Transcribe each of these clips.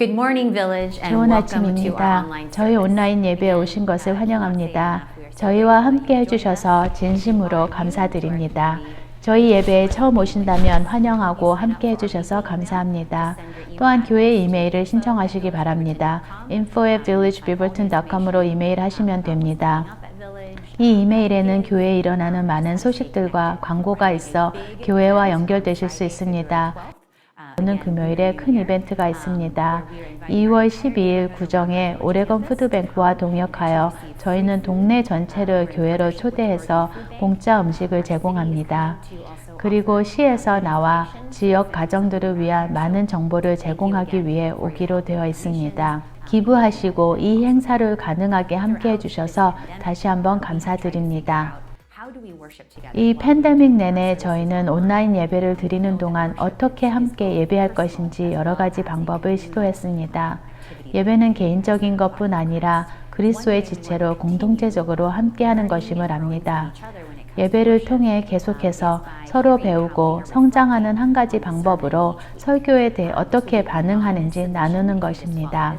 Good morning, Village, and 좋은 welcome to our 아침입니다. online 저희 온라인 예배에 오신 것을 환영합니다. 저희와 함께 해주셔서 진심으로 감사드립니다. 저희 예배에 처음 오신다면 환영하고 함께 해주셔서 감사합니다. 또한 교회 이메일을 신청하시기 바랍니다. info@villagebeaverton.com으로 이메일 하시면 됩니다. 이 이메일에는 교회에 일어나는 많은 소식들과 광고가 있어 교회와 연결되실 수 있습니다. 오는 금요일에 큰 이벤트가 있습니다. 2월 12일 구정에 오레곤 푸드뱅크와 동역하여 저희는 동네 전체를 교회로 초대해서 공짜 음식을 제공합니다. 그리고 시에서 나와 지역 가정들을 위한 많은 정보를 제공하기 위해 오기로 되어 있습니다. 기부하시고 이 행사를 가능하게 함께 해주셔서 다시 한번 감사드립니다. 이 팬데믹 내내 저희는 온라인 예배를 드리는 동안 어떻게 함께 예배할 것인지 여러 가지 방법을 시도했습니다. 예배는 개인적인 것뿐 아니라 그리스도의 지체로 공동체적으로 함께하는 것임을 압니다. 예배를 통해 계속해서 서로 배우고 성장하는 한 가지 방법으로 설교에 대해 어떻게 반응하는지 나누는 것입니다.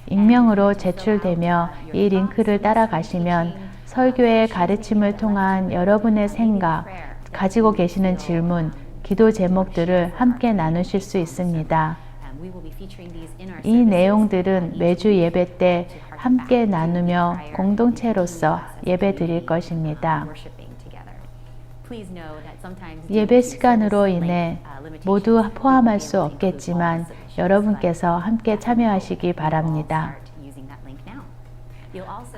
익명으로 제출되며 이 링크를 따라가시면 설교의 가르침을 통한 여러분의 생각, 가지고 계시는 질문, 기도 제목들을 함께 나누실 수 있습니다. 이 내용들은 매주 예배 때 함께 나누며 공동체로서 예배 드릴 것입니다. 예배 시간으로 인해 모두 포함할 수 없겠지만 여러분께서 함께 참여하시기 바랍니다.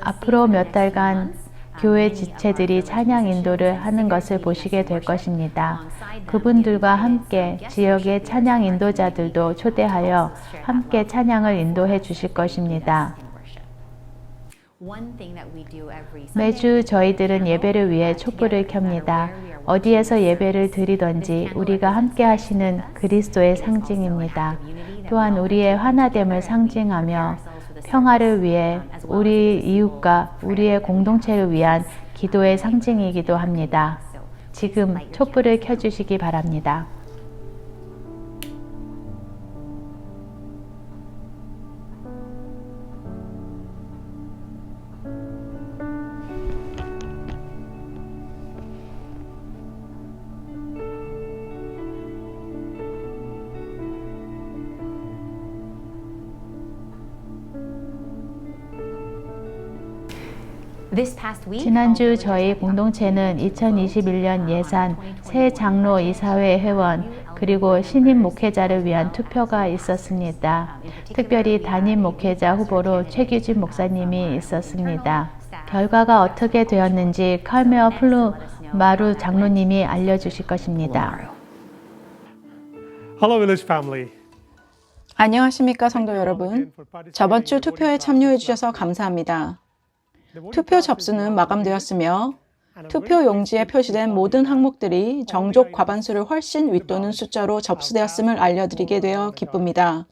앞으로 몇 달간 교회 지체들이 찬양 인도를 하는 것을 보시게 될 것입니다. 그분들과 함께 지역의 찬양 인도자들도 초대하여 함께 찬양을 인도해 주실 것입니다. 매주 저희들은 예배를 위해 촛불을 켭니다. 어디에서 예배를 드리든지 우리가 함께 하시는 그리스도의 상징입니다. 또한 우리의 하나됨을 상징하며 평화를 위해 우리 이웃과 우리의 공동체를 위한 기도의 상징이기도 합니다. 지금 촛불을 켜주시기 바랍니다. 지난주 저희 공동체는 2021년 예산, 새 장로 이사회 회원, 그리고 신임 목회자를 위한 투표가 있었습니다. 특별히 담임 목회자 후보로 최규진 목사님이 있었습니다. 결과가 어떻게 되었는지 칼메어 플루마루 장로님이 알려주실 것입니다. Hello, Village family. 안녕하십니까 성도 여러분. 저번 주 투표에 참여해 주셔서 감사합니다. 투표 접수는 마감되었으며 투표 용지에 표시된 모든 항목들이 정족 과반수를 훨씬 윗도는 숫자로 접수되었음을 알려드리게 되어 기쁩니다.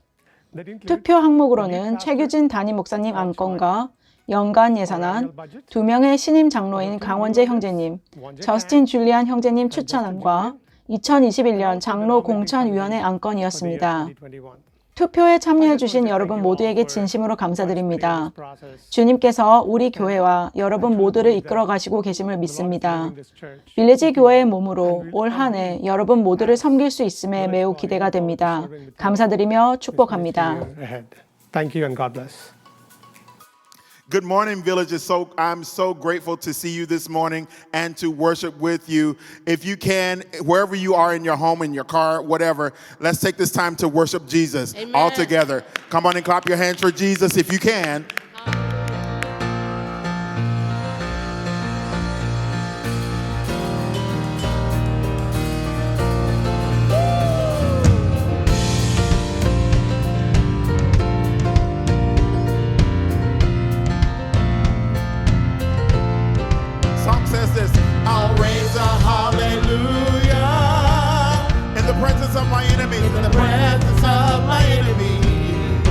투표 항목으로는 최규진 담임 목사님 안건과 연간 예산안, 2명의 신임 장로인 강원재 형제님, 저스틴 줄리안 형제님 추천안과 2021년 장로 공천위원회 안건이었습니다. 투표에 참여해 주신 여러분 모두에게 진심으로 감사드립니다. 주님께서 우리 교회와 여러분 모두를 이끌어 가시고 계심을 믿습니다. 빌리지 교회의 몸으로 올 한 해 여러분 모두를 섬길 수 있음에 매우 기대가 됩니다. 감사드리며 축복합니다. Thank you and God bless. Good morning, Village. I'm so grateful to see you this morning and to worship with you. If you can, wherever you are in your home, in your car, whatever, let's take this time to worship Jesus all together. Come on and clap your hands for Jesus if you can. I'll raise a hallelujah in the presence of my enemies. In the presence of my enemies.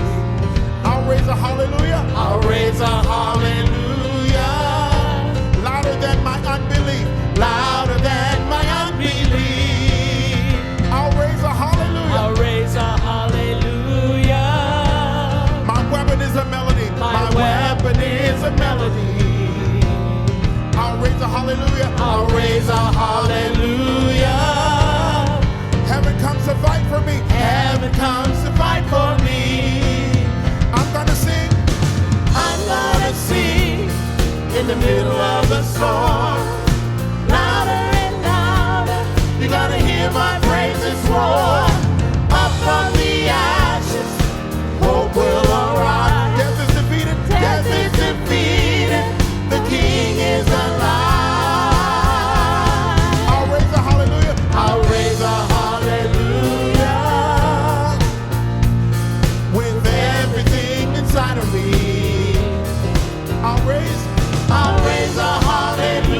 I'll raise a hallelujah. I'll raise a hallelujah. Louder than my unbelief. Louder than my unbelief. I'll raise a hallelujah. I'll raise a hallelujah. comes to fight for me. I'm gonna sing. I'm gonna sing in the middle of the storm. Louder and louder, you're gonna hear my praises roar. Up from the ashes, hope will arise. Death is defeated, death is defeated. The King is alive. I'll raise a hallelujah. I'll raise a hallelujah with everything inside of me. I'll raise a hallelujah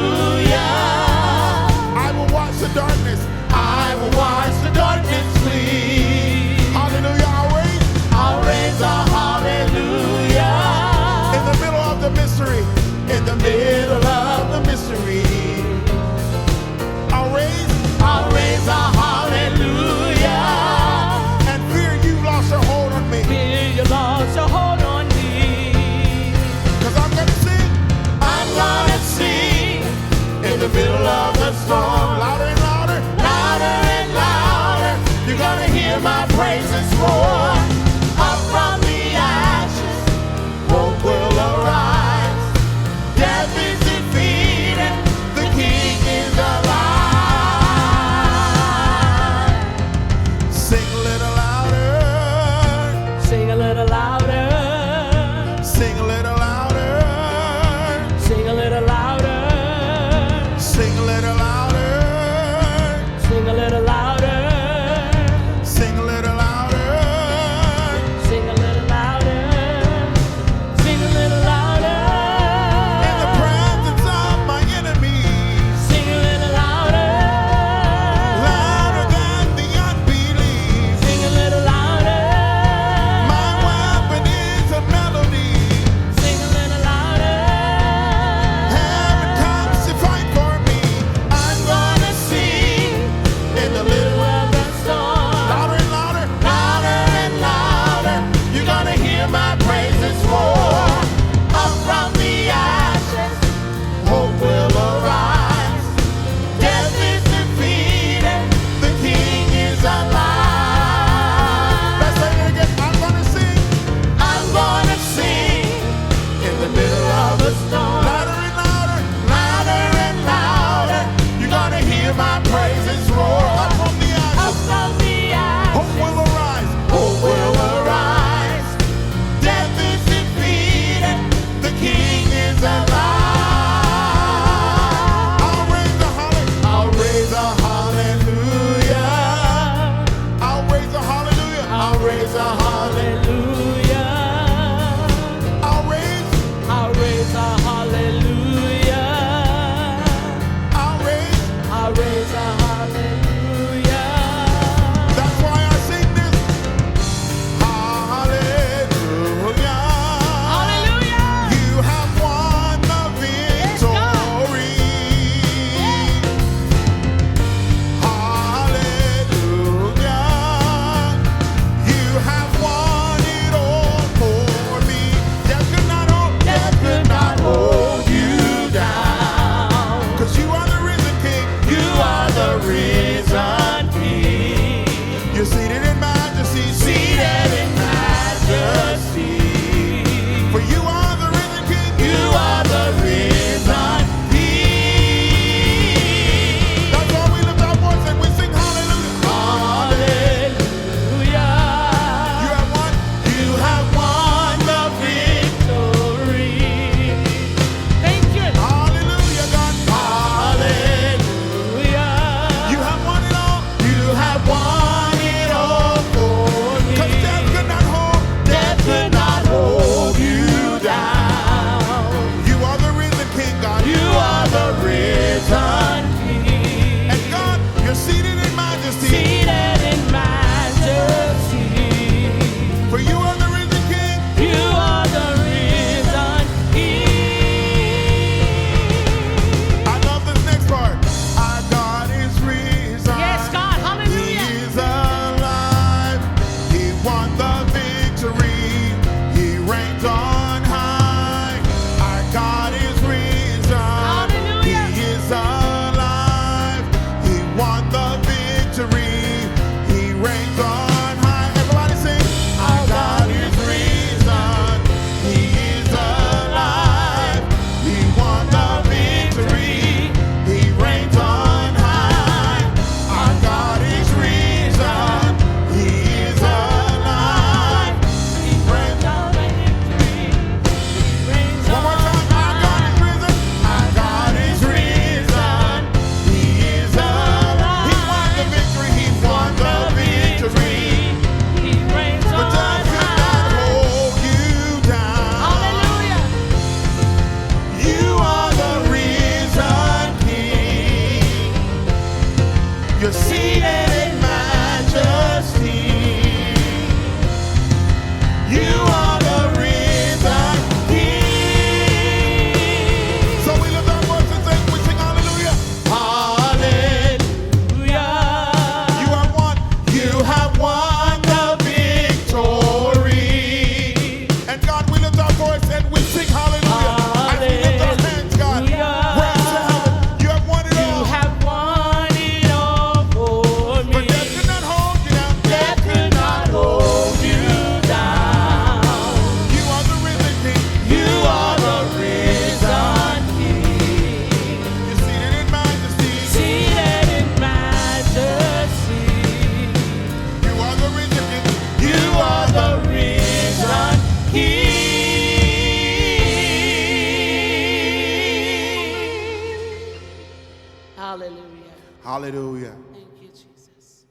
Hallelujah. Thank you, Jesus.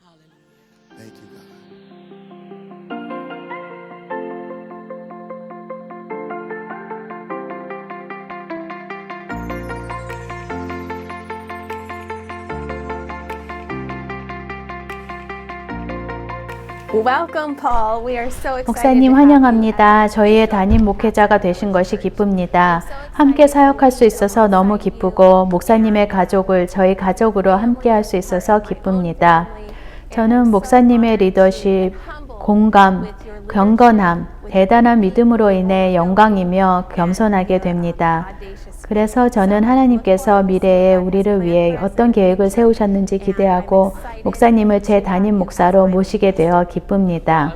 Hallelujah. Thank you, God. Welcome, Paul. We are so excited 목사님 to have you. 환영합니다. 저희의 담임 목회자가 되신 것이 기쁩니다. 함께 사역할 수 있어서 너무 기쁘고 목사님의 가족을 저희 가족으로 함께 할 수 있어서 기쁩니다. 저는 목사님의 리더십, 공감, 경건함, 대단한 믿음으로 인해 영광이며 겸손하게 됩니다. 그래서 저는 하나님께서 미래에 우리를 위해 어떤 계획을 세우셨는지 기대하고 목사님을 제 담임 목사로 모시게 되어 기쁩니다.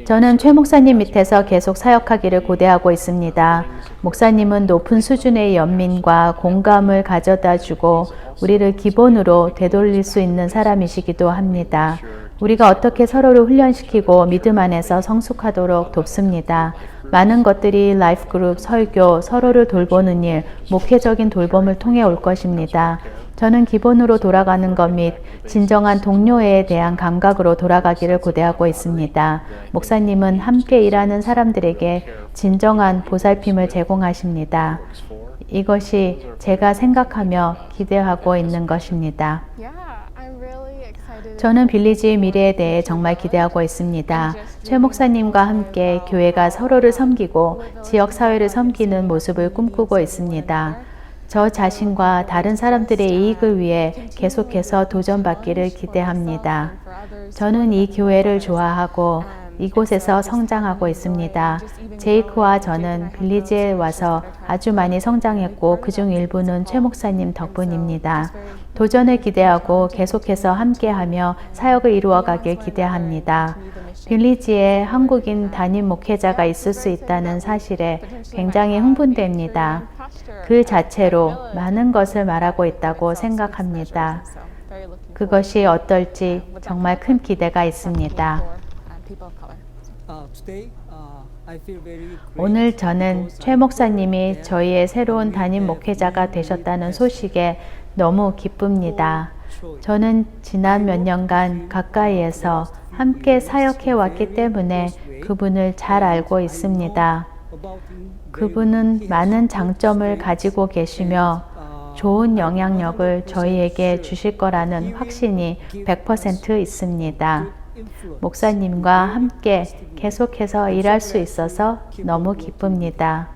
저는 최 목사님 밑에서 계속 사역하기를 고대하고 있습니다. 목사님은 높은 수준의 연민과 공감을 가져다 주고 우리를 기본으로 되돌릴 수 있는 사람이시기도 합니다. 우리가 어떻게 서로를 훈련시키고 믿음 안에서 성숙하도록 돕습니다. 많은 것들이 라이프 그룹, 설교, 서로를 돌보는 일, 목회적인 돌봄을 통해 올 것입니다. 저는 기본으로 돌아가는 것 및 진정한 동료에 대한 감각으로 돌아가기를 고대하고 있습니다. 목사님은 함께 일하는 사람들에게 진정한 보살핌을 제공하십니다. 이것이 제가 생각하며 기대하고 있는 것입니다. 저는 빌리지의 미래에 대해 정말 기대하고 있습니다. 최 목사님과 함께 교회가 서로를 섬기고 지역 사회를 섬기는 모습을 꿈꾸고 있습니다. 저 자신과 다른 사람들의 이익을 위해 계속해서 도전받기를 기대합니다. 저는 이 교회를 좋아하고 이곳에서 성장하고 있습니다. 제이크와 저는 빌리지에 와서 아주 많이 성장했고 그중 일부는 최 목사님 덕분입니다. 도전을 기대하고 계속해서 함께하며 사역을 이루어가길 기대합니다. 빌리지에 한국인 담임 목회자가 있을 수 있다는 사실에 굉장히 흥분됩니다. 그 자체로 많은 것을 말하고 있다고 생각합니다. 그것이 어떨지 정말 큰 기대가 있습니다. 오늘 저는 최 목사님이 저희의 새로운 담임 목회자가 되셨다는 소식에 너무 기쁩니다. 저는 지난 몇 년간 가까이에서 함께 사역해 왔기 때문에 그분을 잘 알고 있습니다. 그분은 많은 장점을 가지고 계시며 좋은 영향력을 저희에게 주실 거라는 확신이 100% 있습니다. 목사님과 함께 계속해서 일할 수 있어서 너무 기쁩니다.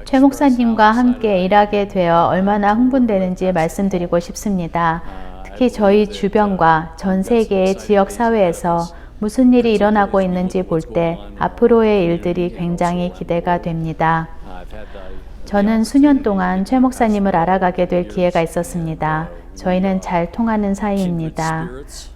최 목사님과 함께 일하게 되어 얼마나 흥분되는지 말씀드리고 싶습니다. 특히 저희 주변과 전 세계의 지역 사회에서 무슨 일이 일어나고 있는지 볼 때 앞으로의 일들이 굉장히 기대가 됩니다. 저는 수년 동안 최 목사님을 알아가게 될 기회가 있었습니다. 저희는 잘 통하는 사이입니다.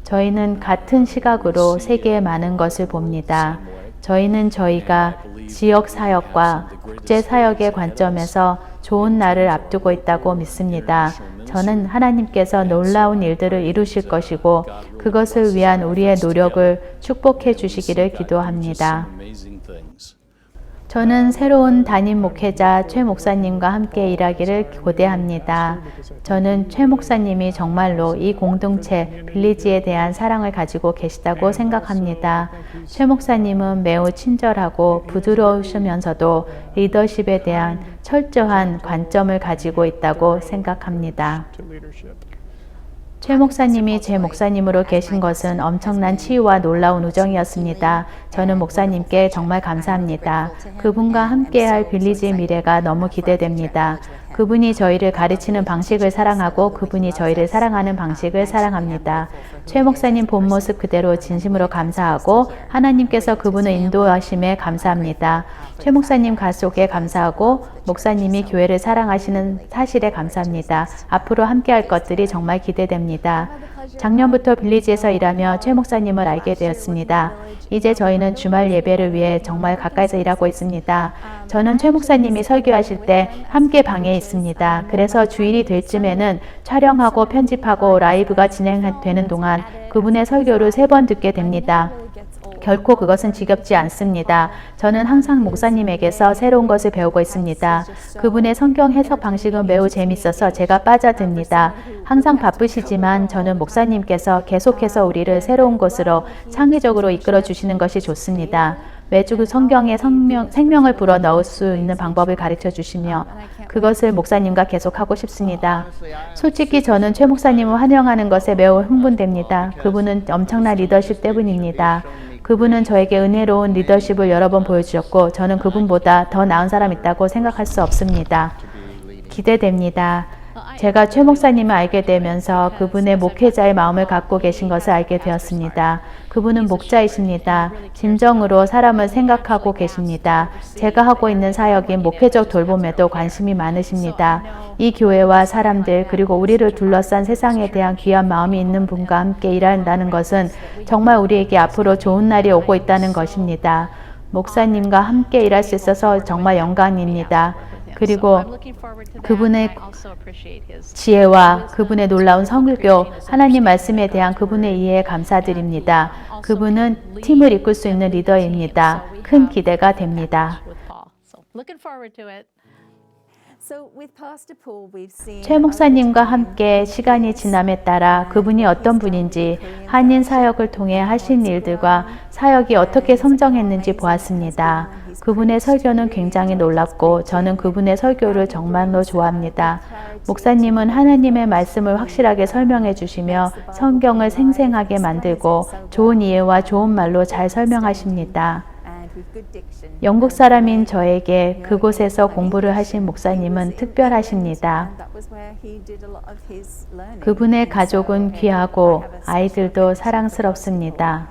저희는 같은 시각으로 세계의 많은 것을 봅니다. 저희는 저희가 지역 사역과 국제 사역의 관점에서 좋은 날을 앞두고 있다고 믿습니다. 저는 하나님께서 놀라운 일들을 이루실 것이고 그것을 위한 우리의 노력을 축복해 주시기를 기도합니다. 저는 새로운 담임 목회자 최 목사님과 함께 일하기를 고대합니다. 저는 최 목사님이 정말로 이 공동체 빌리지에 대한 사랑을 가지고 계시다고 생각합니다. 최 목사님은 매우 친절하고 부드러우시면서도 리더십에 대한 철저한 관점을 가지고 있다고 생각합니다. 최 목사님이 제 목사님으로 계신 것은 엄청난 치유와 놀라운 우정이었습니다. 저는 목사님께 정말 감사합니다. 그분과 함께할 빌리지의 미래가 너무 기대됩니다. 그분이 저희를 가르치는 방식을 사랑하고 그분이 저희를 사랑하는 방식을 사랑합니다. 최 목사님 본 모습 그대로 진심으로 감사하고 하나님께서 그분을 인도하심에 감사합니다. 최 목사님 가족에 감사하고 목사님이 교회를 사랑하시는 사실에 감사합니다. 앞으로 함께할 것들이 정말 기대됩니다. 작년부터 빌리지에서 일하며 최 목사님을 알게 되었습니다. 이제 저희는 주말 예배를 위해 정말 가까이서 일하고 있습니다. 저는 최 목사님이 설교하실 때 함께 방에 있습니다. 그래서 주일이 될 쯤에는 촬영하고 편집하고 라이브가 진행되는 동안 그분의 설교를 3번 듣게 됩니다. 결코 그것은 지겹지 않습니다. 저는 항상 목사님에게서 새로운 것을 배우고 있습니다. 그분의 성경 해석 방식은 매우 재밌어서 제가 빠져듭니다. 항상 바쁘시지만 저는 목사님께서 계속해서 우리를 새로운 곳으로 창의적으로 이끌어 주시는 것이 좋습니다. 매주 그 성경에 생명을 불어 넣을 수 있는 방법을 가르쳐 주시며 그것을 목사님과 계속하고 싶습니다. 솔직히 저는 최 목사님을 환영하는 것에 매우 흥분됩니다. 그분은 엄청난 리더십 때문입니다. 그분은 저에게 은혜로운 리더십을 여러 번 보여주셨고 저는 그분보다 더 나은 사람 있다고 생각할 수 없습니다. 기대됩니다. 제가 최 목사님을 알게 되면서 그분의 목회자의 마음을 갖고 계신 것을 알게 되었습니다. 그분은 목자이십니다. 진정으로 사람을 생각하고 계십니다. 제가 하고 있는 사역인 목회적 돌봄에도 관심이 많으십니다. 이 교회와 사람들 그리고 우리를 둘러싼 세상에 대한 귀한 마음이 있는 분과 함께 일한다는 것은 정말 우리에게 앞으로 좋은 날이 오고 있다는 것입니다. 목사님과 함께 일할 수 있어서 정말 영광입니다. 그리고 그분의 지혜와 그분의 놀라운 설교, 하나님 말씀에 대한 그분의 이해에 감사드립니다. 그분은 팀을 이끌 수 있는 리더입니다. 큰 기대가 됩니다. 최 목사님과 함께 시간이 지남에 따라 그분이 어떤 분인지 한인 사역을 통해 하신 일들과 사역이 어떻게 성장했는지 보았습니다. 그분의 설교는 굉장히 놀랍고 저는 그분의 설교를 정말로 좋아합니다. 목사님은 하나님의 말씀을 확실하게 설명해 주시며 성경을 생생하게 만들고 좋은 이해와 좋은 말로 잘 설명하십니다. 영국 사람인 저에게 그곳에서 공부를 하신 목사님은 특별하십니다. 그분의 가족은 귀하고 아이들도 사랑스럽습니다.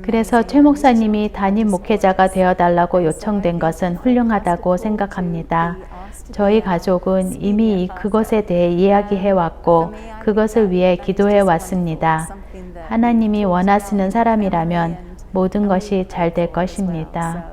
그래서 최 목사님이 담임 목회자가 되어달라고 요청된 것은 훌륭하다고 생각합니다. 저희 가족은 이미 그것에 대해 이야기해왔고 그것을 위해 기도해왔습니다. 하나님이 원하시는 사람이라면 모든 것이 잘 될 것입니다.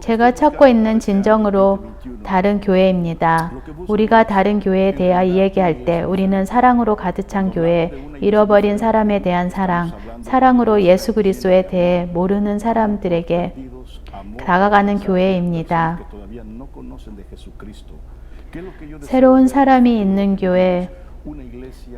제가 찾고 있는 진정으로 다른 교회입니다. 우리가 다른 교회에 대하여 이야기할 때 우리는 사랑으로 가득 찬 교회, 잃어버린 사람에 대한 사랑, 사랑으로 예수 그리스도에 대해 모르는 사람들에게 다가가는 교회입니다. 새로운 사람이 있는 교회,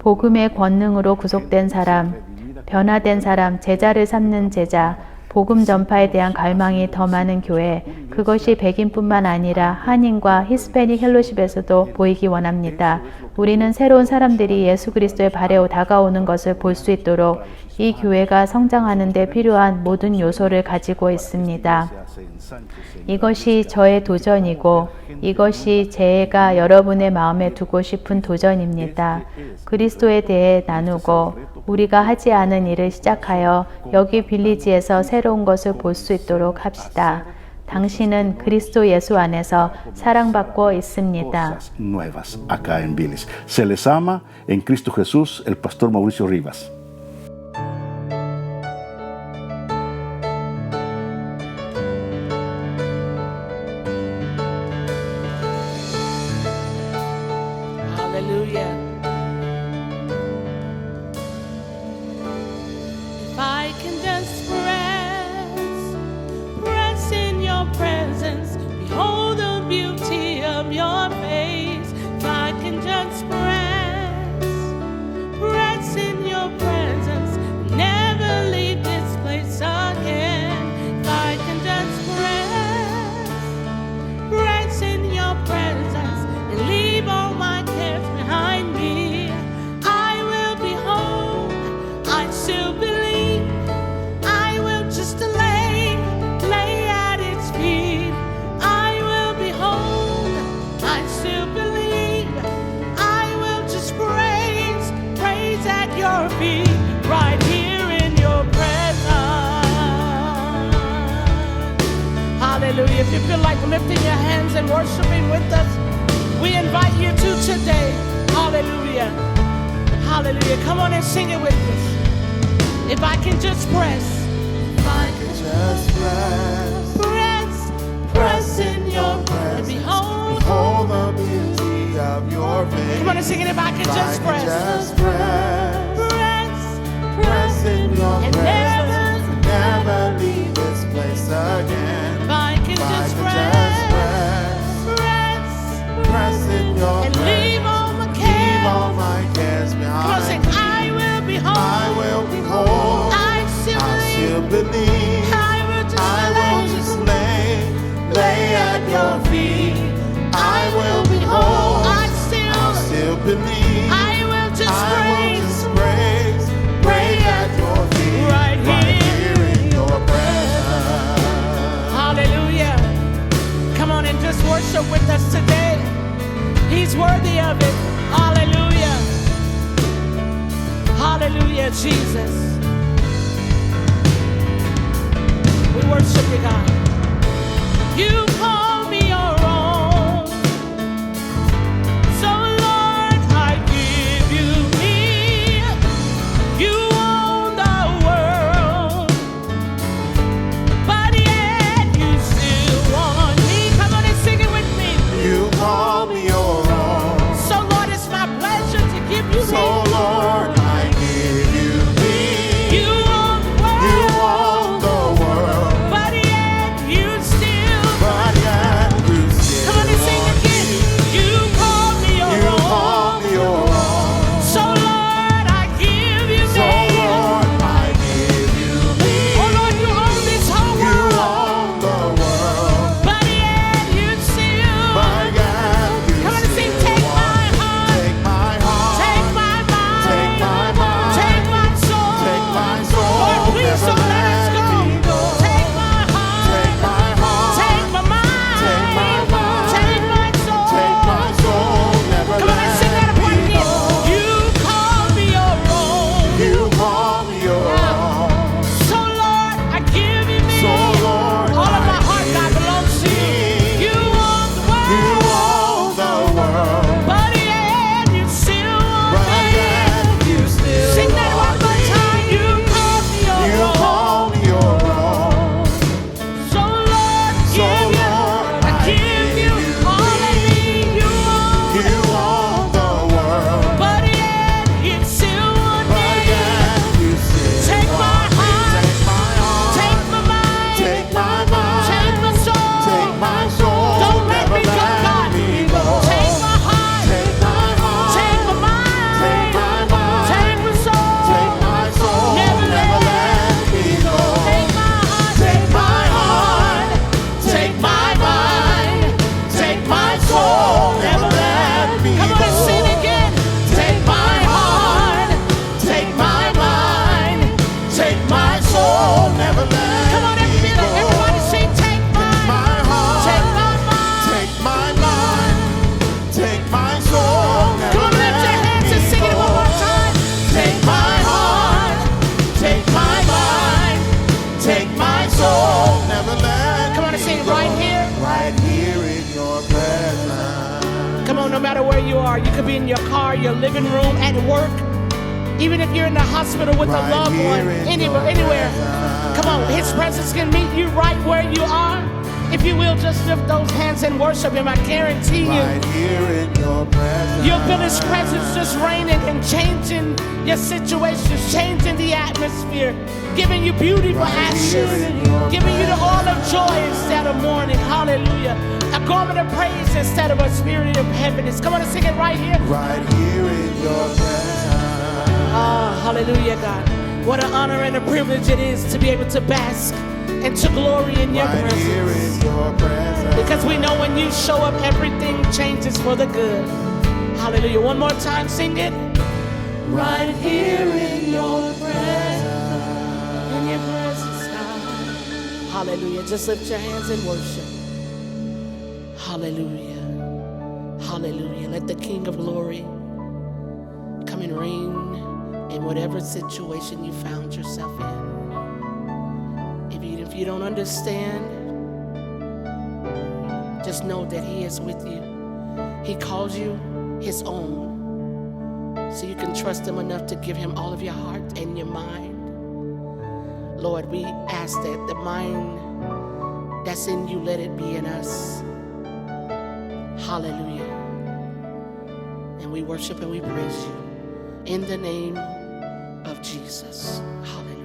복음의 권능으로 구속된 사람, 변화된 사람, 제자를 삼는 제자, 복음 전파에 대한 갈망이 더 많은 교회, 그것이 백인뿐만 아니라 한인과 히스패닉 헬로십에서도 보이기 원합니다. 우리는 새로운 사람들이 예수 그리스도의 발에 다가오는 것을 볼 수 있도록 이 교회가 성장하는 데 필요한 모든 요소를 가지고 있습니다. 이것이 저의 도전이고 이것이 제가 여러분의 마음에 두고 싶은 도전입니다. 그리스도에 대해 나누고 우리가 하지 않은 일을 시작하여 여기 빌리지에서 새로운 것을 볼 수 있도록 합시다. 당신은 그리스도 예수 안에서 사랑받고 있습니다. Nuevas acá en Village. Se les ama en Cristo Jesús, el pastor Mauricio Rivas. Hallelujah. If I can just press in your presence, behold the beauty of your face. If I can just press in your presence, never leave this place again. If I can just press in your presence and leave all my cares behind me, I will be whole. I still believe. I will just lay at its feet. I will be whole. I still believe. I will just praise at your feet, right here in your presence. Hallelujah. If you feel like lifting your hands and worshiping with us, we invite you to today. Hallelujah. Hallelujah. Come on and sing it with us. If I can just press. If I can just press in your presence. Behold the beauty of your face. Come on and sing it if I can If I just can press. just press in your And presence, never leave this place again. If I can If I just can press. press in your And leave presence, all my leave all cares. my cares Come on, sing. behind. I will be I home. will be whole. I still I still believe. believe. I will just lay at your feet. I will be whole. I Still believe. I will just praise. Pray at your feet. Right here. In your presence. Hallelujah. Come on and just worship with us today. He's worthy of it. Hallelujah. Hallelujah, Jesus. We worship you, God. You call me your own. So Lord, I give you me. You own the world. But yet you still want me. Come on and sing it with me. You call me your own. So Lord, it's my pleasure to give you So me. Lord, I give you me. You own the world. You own the world. But yet you still. But yet you still Come on and sing want again. You call me your You own. call me your own. So Lord, I give you So me. Lord, I give you me. Oh Lord, you own this whole You world. own the world. But yet you still. But yet you Come on and sing. still Take my want heart. Take my heart. Take my mind. Take my mind. Take my soul. Take my soul. Lord, please Never don't let us let go. me go. Take my heart. Take my heart. Take my mind. Take my mind. Take my soul. Take my soul. Never Come on and sing that let part me again. go. You call me your own. You call me your own. So Lord, I give you me. So Lord, all of my I heart, God, give belongs to you. me. You own the world. You own the world. But yet you still want But me. yet you still Sing that one want more me. time. You call me your You own. call me your own. So Lord, So give you, Lord, I give you all I need. You own, You own the world. but yet you still want But me. yet you still Take my want me. heart. Take my heart. Take my mind. Take my mind. Take my soul. Take my soul. Don't let Never me go, God. me go. Take my heart. Take my heart. Take my mind. Take my mind. Take my soul. Take my soul. Never let me go. Take my heart. Take my heart. Take my mind. Take my soul. Never let me Come on go. and sing again. Take my heart. Take my mind. Take my soul. Never let Come on and me feel go. it. Everybody sing. Take My heart. Take my mind. Take my mind. Take my soul. Come on, lift your hands and sing it one more time. Take my heart. Take my mind. Take my soul. Never let Come on and sing right here. Right here in your presence. Come on, no matter where you are, you could be in your car, your living room, at work, even if you're in the hospital with a Right loved here one, in anywhere, your anywhere. presence. Come on, His presence can meet you right where you are. If you will, just lift those hands and worship Him. I guarantee you, Right here in your presence. you'll feel His presence just reigning and changing your situations, changing the atmosphere, giving you beauty for Right ashes, here in your giving you the oil of joy instead of mourning. Hallelujah. A garment of praise instead of a spirit of heaviness. Come on and sing it right here. Right here in your presence. Ah, hallelujah, God. What an honor and a privilege it is to be able to bask and to glory in your Right here presence. in your presence. Because we know when you show up, everything changes for the good. Hallelujah. One more time, sing it. Right here in your presence. In your presence, God. Hallelujah. Just lift your hands and worship. Hallelujah. Hallelujah. Let the King of Glory come and reign in whatever situation you found yourself in. If you don't understand, just know that He is with you. He calls you His own. So you can trust Him enough to give Him all of your heart and your mind. Lord, we ask that the mind that's in you, let it be in us. Hallelujah. and we worship and we praise you in the name of Jesus. Hallelujah.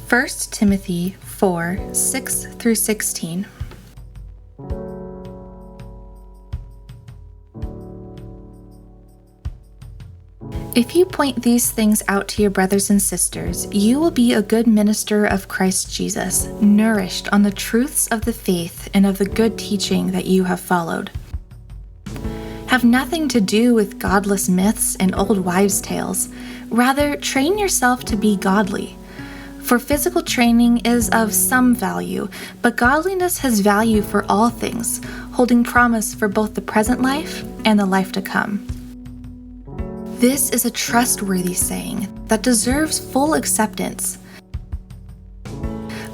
First Timothy 4:6-16. If you point these things out to your brothers and sisters, you will be a good minister of Christ Jesus, nourished on the truths of the faith and of the good teaching that you have followed. Have nothing to do with godless myths and old wives' tales. Rather, train yourself to be godly. For physical training is of some value, but godliness has value for all things, holding promise for both the present life and the life to come. This is a trustworthy saying that deserves full acceptance.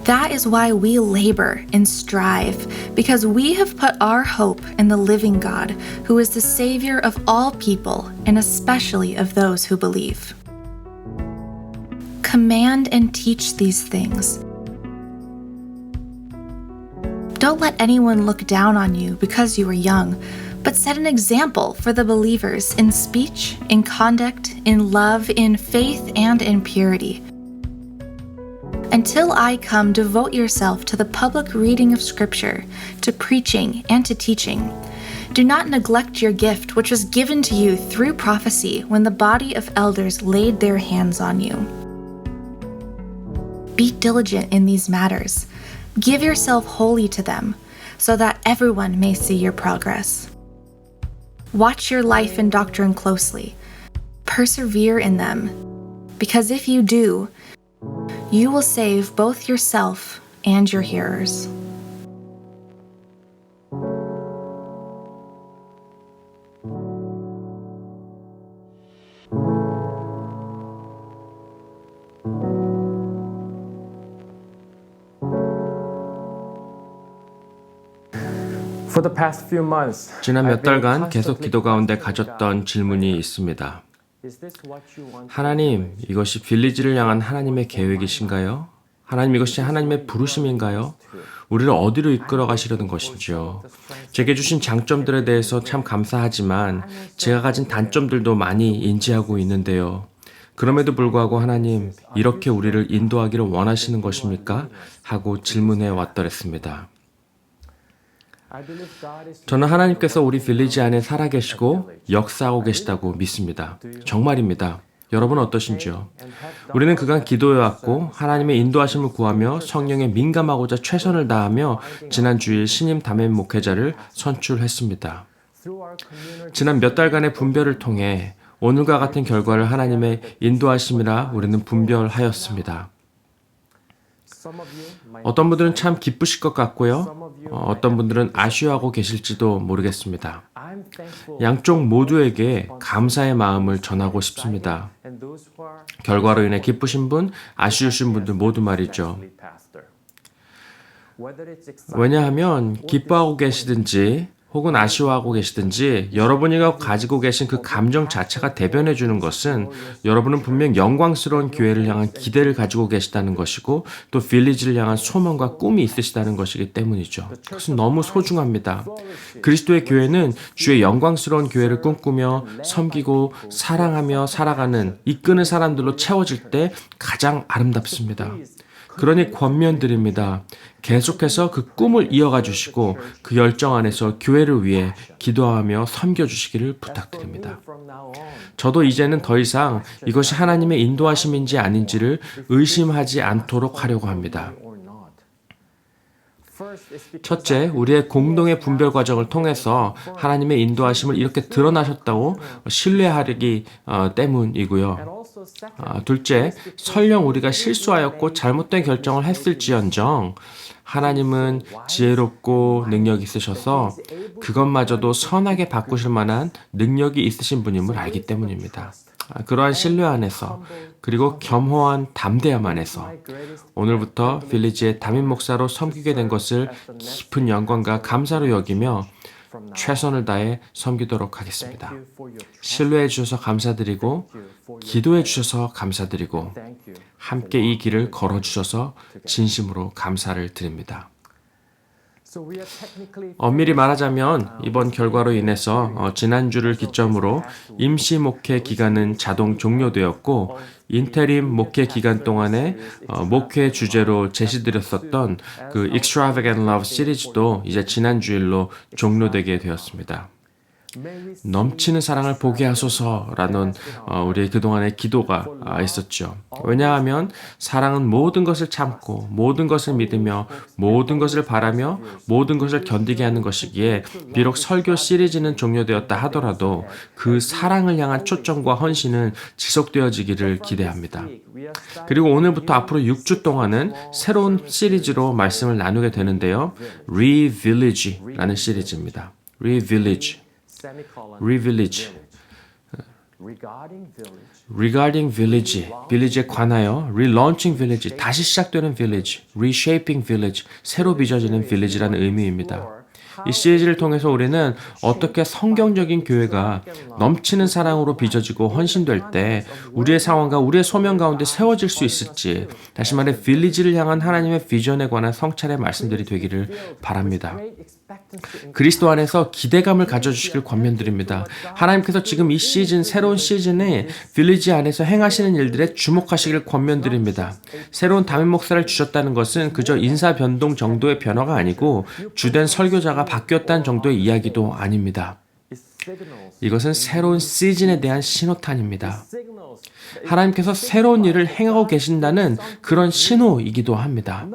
That is why we labor and strive, because we have put our hope in the living God, who is the Savior of all people, and especially of those who believe. Command and teach these things. Don't let anyone look down on you because you are young, but set an example for the believers in speech, in conduct, in love, in faith, and in purity. Until I come, devote yourself to the public reading of Scripture, to preaching, and to teaching. Do not neglect your gift, which was given to you through prophecy when the body of elders laid their hands on you. Be diligent in these matters. Give yourself wholly to them, so that everyone may see your progress. Watch your life and doctrine closely. Persevere in them, because if you do, you will save both yourself and your hearers. 지난 몇 달간 계속 기도 가운데 가졌던 질문이 있습니다. 하나님, 이것이 빌리지를 향한 하나님의 계획이신가요? 하나님, 이것이 하나님의 부르심인가요? 우리를 어디로 이끌어 가시려는 것인지요? 제게 주신 장점들에 대해서 참 감사하지만 제가 가진 단점들도 많이 인지하고 있는데요. 그럼에도 불구하고 하나님, 이렇게 우리를 인도하기를 원하시는 것입니까? 하고 질문해 왔더랬습니다. 저는 하나님께서 우리 빌리지 안에 살아계시고 역사하고 계시다고 믿습니다. 정말입니다. 여러분 어떠신지요? 우리는 그간 기도해왔고 하나님의 인도하심을 구하며 성령에 민감하고자 최선을 다하며 지난 주일 신임 담임 목회자를 선출했습니다. 지난 몇 달간의 분별을 통해 오늘과 같은 결과를 하나님의 인도하심이라 우리는 분별하였습니다. 어떤 분들은 참 기쁘실 것 같고요. 어떤 분들은 아쉬워하고 계실지도 모르겠습니다. 양쪽 모두에게 감사의 마음을 전하고 싶습니다. 결과로 인해 기쁘신 분, 아쉬우신 분들 모두 말이죠. 왜냐하면 기뻐하고 계시든지 혹은 아쉬워하고 계시든지 여러분이 가지고 계신 그 감정 자체가 대변해 주는 것은 여러분은 분명 영광스러운 교회를 향한 기대를 가지고 계시다는 것이고 또 빌리지를 향한 소망과 꿈이 있으시다는 것이기 때문이죠. 그것은 너무 소중합니다. 그리스도의 교회는 주의 영광스러운 교회를 꿈꾸며 섬기고 사랑하며 살아가는 이끄는 사람들로 채워질 때 가장 아름답습니다. 그러니 권면드립니다. 계속해서 그 꿈을 이어가 주시고 그 열정 안에서 교회를 위해 기도하며 섬겨주시기를 부탁드립니다. 저도 이제는 더 이상 이것이 하나님의 인도하심인지 아닌지를 의심하지 않도록 하려고 합니다. 첫째, 우리의 공동의 분별 과정을 통해서 하나님의 인도하심을 이렇게 드러나셨다고 신뢰하기 때문이고요. 둘째, 설령 우리가 실수하였고 잘못된 결정을 했을지언정 하나님은 지혜롭고 능력이 있으셔서 그것마저도 선하게 바꾸실 만한 능력이 있으신 분임을 알기 때문입니다. 그러한 신뢰 안에서 그리고 겸허한 담대함 안에서 오늘부터 빌리지의 담임 목사로 섬기게 된 것을 깊은 영광과 감사로 여기며 최선을 다해 섬기도록 하겠습니다. 신뢰해 주셔서 감사드리고 기도해 주셔서 감사드리고 함께 이 길을 걸어주셔서 진심으로 감사를 드립니다. 엄밀히 말하자면 이번 결과로 인해서 지난주를 기점으로 임시 목회 기간은 자동 종료되었고 인테림 목회 기간 동안에 목회 주제로 제시드렸었던 그 Extravagant Love 시리즈도 이제 지난 주일로 종료되게 되었습니다. 넘치는 사랑을 보게 하소서라는 우리의 그동안의 기도가 있었죠. 왜냐하면 사랑은 모든 것을 참고 모든 것을 믿으며 모든 것을 바라며 모든 것을 견디게 하는 것이기에 비록 설교 시리즈는 종료되었다 하더라도 그 사랑을 향한 초점과 헌신은 지속되어지기를 기대합니다. 그리고 오늘부터 앞으로 6주 동안은 새로운 시리즈로 말씀을 나누게 되는데요. Re-Village라는 시리즈입니다. Re-Village. Regarding Village, Village에 관하여 Relaunching Village, 다시 시작되는 Village, Reshaping Village, 새로 빚어지는 Village라는 의미입니다. 이 시리즈를 통해서 우리는 어떻게 성경적인 교회가 넘치는 사랑으로 빚어지고 헌신될 때 우리의 상황과 우리의 소명 가운데 세워질 수 있을지, 다시 말해 빌리지를 향한 하나님의 비전에 관한 성찰의 말씀들이 되기를 바랍니다. 그리스도 안에서 기대감을 가져주시길 권면드립니다. 하나님께서 지금 이 시즌, 새로운 시즌에 빌리지 안에서 행하시는 일들에 주목하시길 권면드립니다. 새로운 담임 목사를 주셨다는 것은 그저 인사 변동 정도의 변화가 아니고 주된 설교자가 바뀌었다는 정도의 이야기도 아닙니다. 이것은 새로운 시즌에 대한 신호탄입니다. 하나님께서 새로운 일을 행하고 계신다는 그런 신호이기도 합니다.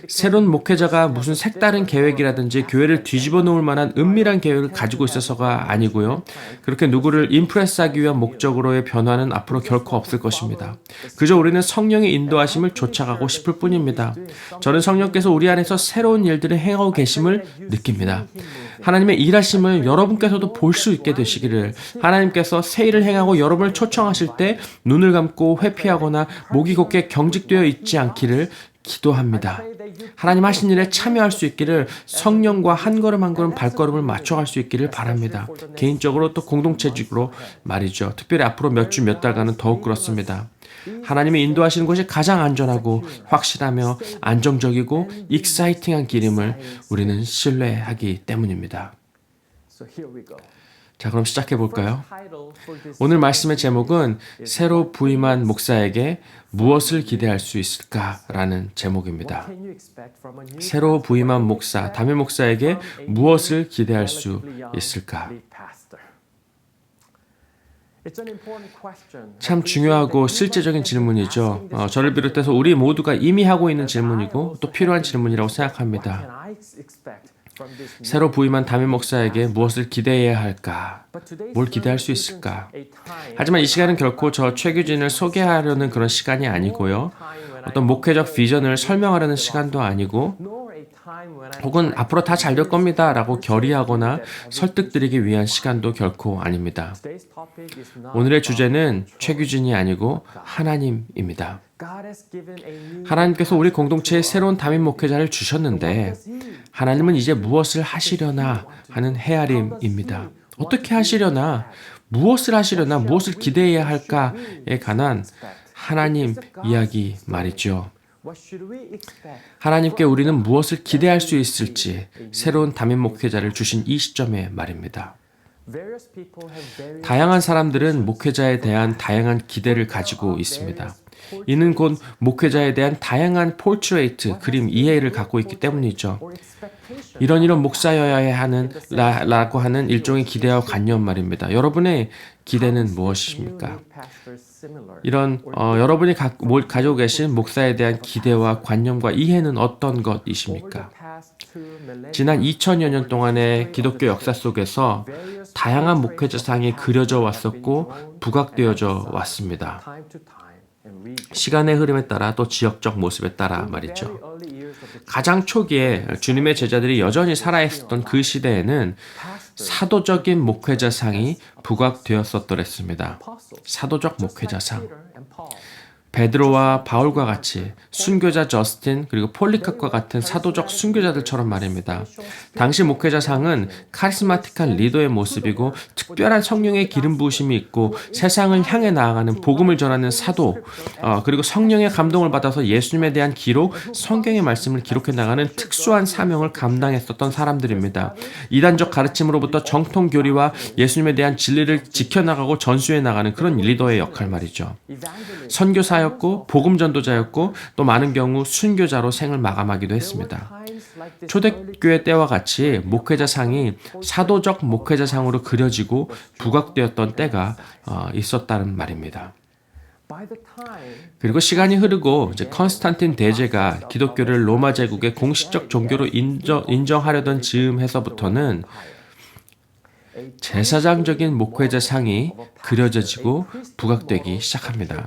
새로운 목회자가 무슨 색다른 계획이라든지 교회를 뒤집어 놓을 만한 은밀한 계획을 가지고 있어서가 아니고요. 그렇게 누구를 임프레스하기 위한 목적으로의 변화는 앞으로 결코 없을 것입니다. 그저 우리는 성령의 인도하심을 쫓아가고 싶을 뿐입니다. 저는 성령께서 우리 안에서 새로운 일들을 행하고 계심을 느낍니다. 하나님의 일하심을 여러분께서도 볼 수 있게 되시기를, 하나님께서 새 일을 행하고 여러분을 초청하실 때 눈을 감고 회피하거나 목이 곧게 경직되어 있지 않기를 기도합니다. 하나님 하신 일에 참여할 수 있기를, 성령과 한 걸음 한 걸음 발걸음을 맞춰갈 수 있기를 바랍니다. 개인적으로 또 공동체적으로 말이죠. 특별히 앞으로 몇 주 몇 달간은 더욱 그렇습니다. 하나님이 인도하시는 곳이 가장 안전하고 확실하며 안정적이고 익사이팅한 길임을 우리는 신뢰하기 때문입니다. 자, 그럼 시작해 볼까요? 오늘 말씀의 제목은 새로 부임한 목사에게 무엇을 기대할 수 있을까라는 제목입니다. 새로 부임한 목사, 담임 목사에게 무엇을 기대할 수 있을까? 참 중요하고 실제적인 질문이죠. 저를 비롯해서 우리 모두가 이미 하고 있는 질문이고 또 필요한 질문이라고 생각합니다. 새로 부임한 담임 목사에게 무엇을 기대해야 할까? 뭘 기대할 수 있을까? 하지만 이 시간은 결코 저 최규진을 소개하려는 그런 시간이 아니고요. 어떤 목회적 비전을 설명하려는 시간도 아니고 혹은 앞으로 다 잘 될 겁니다 라고 결의하거나 설득드리기 위한 시간도 결코 아닙니다. 오늘의 주제는 최규진이 아니고 하나님입니다. 하나님께서 우리 공동체에 새로운 담임 목회자를 주셨는데 하나님은 이제 무엇을 하시려나 하는 헤아림입니다. 어떻게 하시려나, 무엇을 하시려나, 무엇을 기대해야 할까에 관한 하나님 이야기 말이죠. 하나님께 우리는 무엇을 기대할 수 있을지 새로운 담임 목회자를 주신 이 시점에 말입니다. 다양한 사람들은 목회자에 대한 다양한 기대를 가지고 있습니다. 이는 곧 목회자에 대한 다양한 포트레이트, 그림 이해를 갖고 있기 때문이죠. 이런 목사여야 하는 라고 하는 일종의 기대와 관념 말입니다. 여러분의 기대는 무엇이십니까? 여러분이 가지고 계신 목사에 대한 기대와 관념과 이해는 어떤 것이십니까? 지난 2000여 년 동안의 기독교 역사 속에서 다양한 목회자상이 그려져 왔었고 부각되어져 왔습니다. 시간의 흐름에 따라 또 지역적 모습에 따라 말이죠. 가장 초기에 주님의 제자들이 여전히 살아있었던 그 시대에는 사도적인 목회자상이 부각되었었더랬습니다. 사도적 목회자상. 베드로와 바울과 같이 순교자 저스틴 그리고 폴리카프와 같은 사도적 순교자들처럼 말입니다. 당시 목회자상은 카리스마틱한 리더의 모습이고 특별한 성령의 기름 부으심이 있고 세상을 향해 나아가는 복음을 전하는 사도 그리고 성령의 감동을 받아서 예수님에 대한 기록, 성경의 말씀을 기록해 나가는 특수한 사명을 감당했었던 사람들입니다. 이단적 가르침으로부터 정통 교리와 예수님에 대한 진리를 지켜나가고 전수해 나가는 그런 리더의 역할 말이죠. 선교사 였고 복음 전도자였고 또 많은 경우 순교자로 생을 마감하기도 했습니다. 초대교회 때와 같이 목회자상이 사도적 목회자상으로 그려지고 부각되었던 때가 있었다는 말입니다. 그리고 시간이 흐르고 이제 컨스탄틴 대제가 기독교를 로마 제국의 공식적 종교로 인정하려던 즈음에서부터는 제사장적인 목회자상이 그려져지고 부각되기 시작합니다.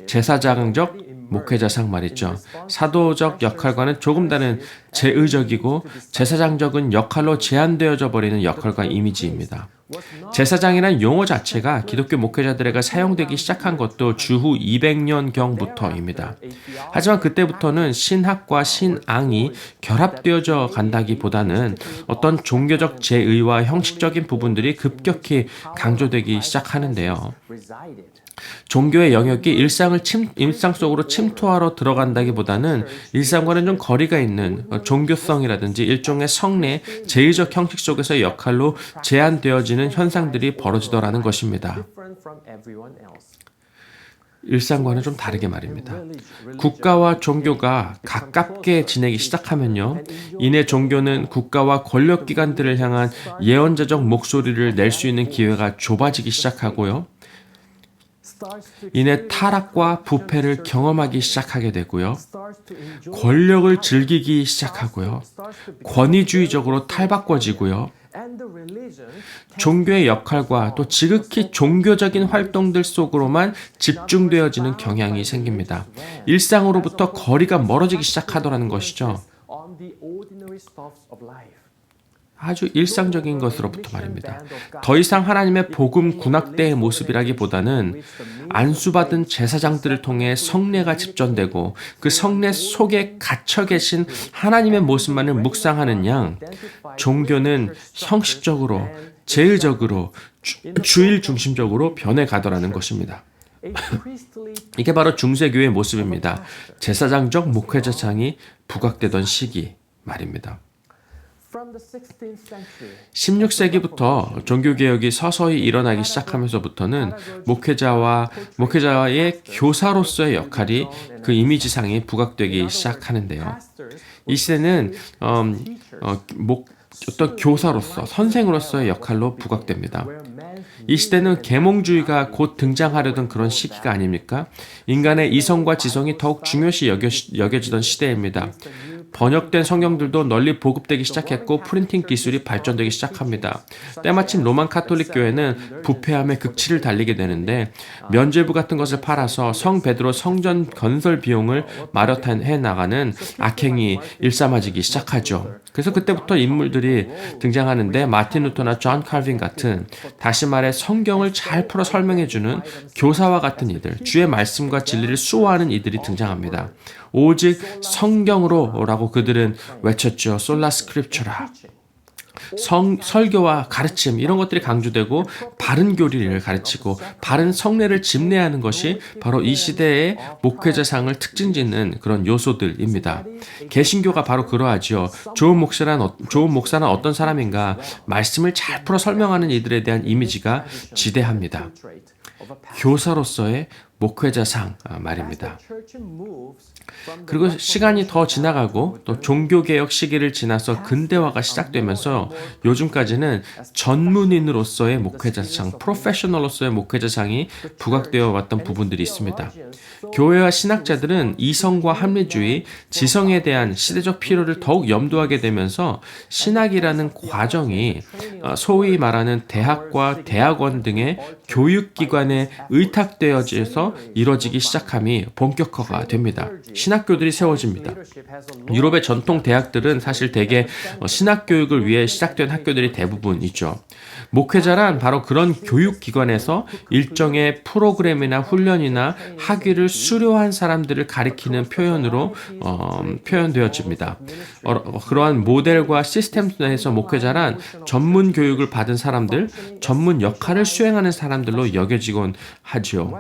제사장적 목회자상 말이죠. 사도적 역할과는 조금 다른 제의적이고 제사장적인 역할로 제한되어져 버리는 역할과 이미지입니다. 제사장이라는 용어 자체가 기독교 목회자들에게 사용되기 시작한 것도 주후 200년경부터입니다. 하지만 그때부터는 신학과 신앙이 결합되어져 간다기보다는 어떤 종교적 제의와 형식적인 부분들이 급격히 강조되기 시작하는데요. 종교의 영역이 일상 속으로 침투하러 들어간다기보다는 일상과는 좀 거리가 있는 종교성이라든지 일종의 성례, 제의적 형식 속에서의 역할로 제한되어지는 현상들이 벌어지더라는 것입니다. 일상과는 좀 다르게 말입니다. 국가와 종교가 가깝게 지내기 시작하면요. 이내 종교는 국가와 권력기관들을 향한 예언자적 목소리를 낼 수 있는 기회가 좁아지기 시작하고요. 이내 타락과 부패를 경험하기 시작하게 되고요. 권력을 즐기기 시작하고요. 권위주의적으로 탈바꿔지고요. 종교의 역할과 또 지극히 종교적인 활동들 속으로만 집중되어지는 경향이 생깁니다. 일상으로부터 거리가 멀어지기 시작하더라는 것이죠. 아주 일상적인 것으로부터 말입니다. 더 이상 하나님의 복음 군악대의 모습이라기보다는 안수받은 제사장들을 통해 성례가 집전되고 그 성례 속에 갇혀 계신 하나님의 모습만을 묵상하는 양, 종교는 형식적으로, 제의적으로, 주일 중심적으로 변해가더라는 것입니다. 이게 바로 중세교회의 모습입니다. 제사장적 목회자상이 부각되던 시기 말입니다. 16세기부터 종교개혁이 서서히 일어나기 시작하면서부터는 목회자의 교사로서의 역할이 그 이미지상에 부각되기 시작하는데요. 이 시대는 어떤 교사로서, 선생으로서의 역할로 부각됩니다. 이 시대는 계몽주의가 곧 등장하려던 그런 시기가 아닙니까? 인간의 이성과 지성이 더욱 중요시 여겨지던 시대입니다. 번역된 성경들도 널리 보급되기 시작했고 프린팅 기술이 발전되기 시작합니다. 때마침 로만 카톨릭 교회는 부패함의 극치를 달리게 되는데 면죄부 같은 것을 팔아서 성 베드로 성전 건설 비용을 마련해 나가는 악행이 일삼아지기 시작하죠. 그래서 그때부터 인물들이 등장하는데 마틴 루터나 존 칼빈 같은, 다시 말해 성경을 잘 풀어 설명해주는 교사와 같은 이들, 주의 말씀과 진리를 수호하는 이들이 등장합니다. 오직 성경으로라고 그들은 외쳤죠. 솔라 스크립처라. 설교와 가르침 이런 것들이 강조되고 바른 교리를 가르치고 바른 성례를 집례하는 것이 바로 이 시대의 목회자상을 특징짓는 그런 요소들입니다. 개신교가 바로 그러하죠. 좋은 목사는 어떤 사람인가? 말씀을 잘 풀어 설명하는 이들에 대한 이미지가 지대합니다. 교사로서의 목회자상 말입니다. 그리고 시간이 더 지나가고 또 종교개혁 시기를 지나서 근대화가 시작되면서 요즘까지는 전문인으로서의 목회자상, 프로페셔널로서의 목회자상이 부각되어 왔던 부분들이 있습니다. 교회와 신학자들은 이성과 합리주의, 지성에 대한 시대적 필요를 더욱 염두하게 되면서 신학이라는 과정이 소위 말하는 대학과 대학원 등의 교육기관에 의탁되어져서 이루어지기 시작함이 본격화가 됩니다. 신학교들이 세워집니다. 유럽의 전통 대학들은 사실 대개 신학교육을 위해 시작된 학교들이 대부분이죠. 목회자란 바로 그런 교육기관에서 일정의 프로그램이나 훈련이나 학위를 수료한 사람들을 가리키는 표현으로 표현되어집니다. 그러한 모델과 시스템 내에서 목회자란 전문 교육을 받은 사람들, 전문 역할을 수행하는 사람들로 여겨지곤 하죠.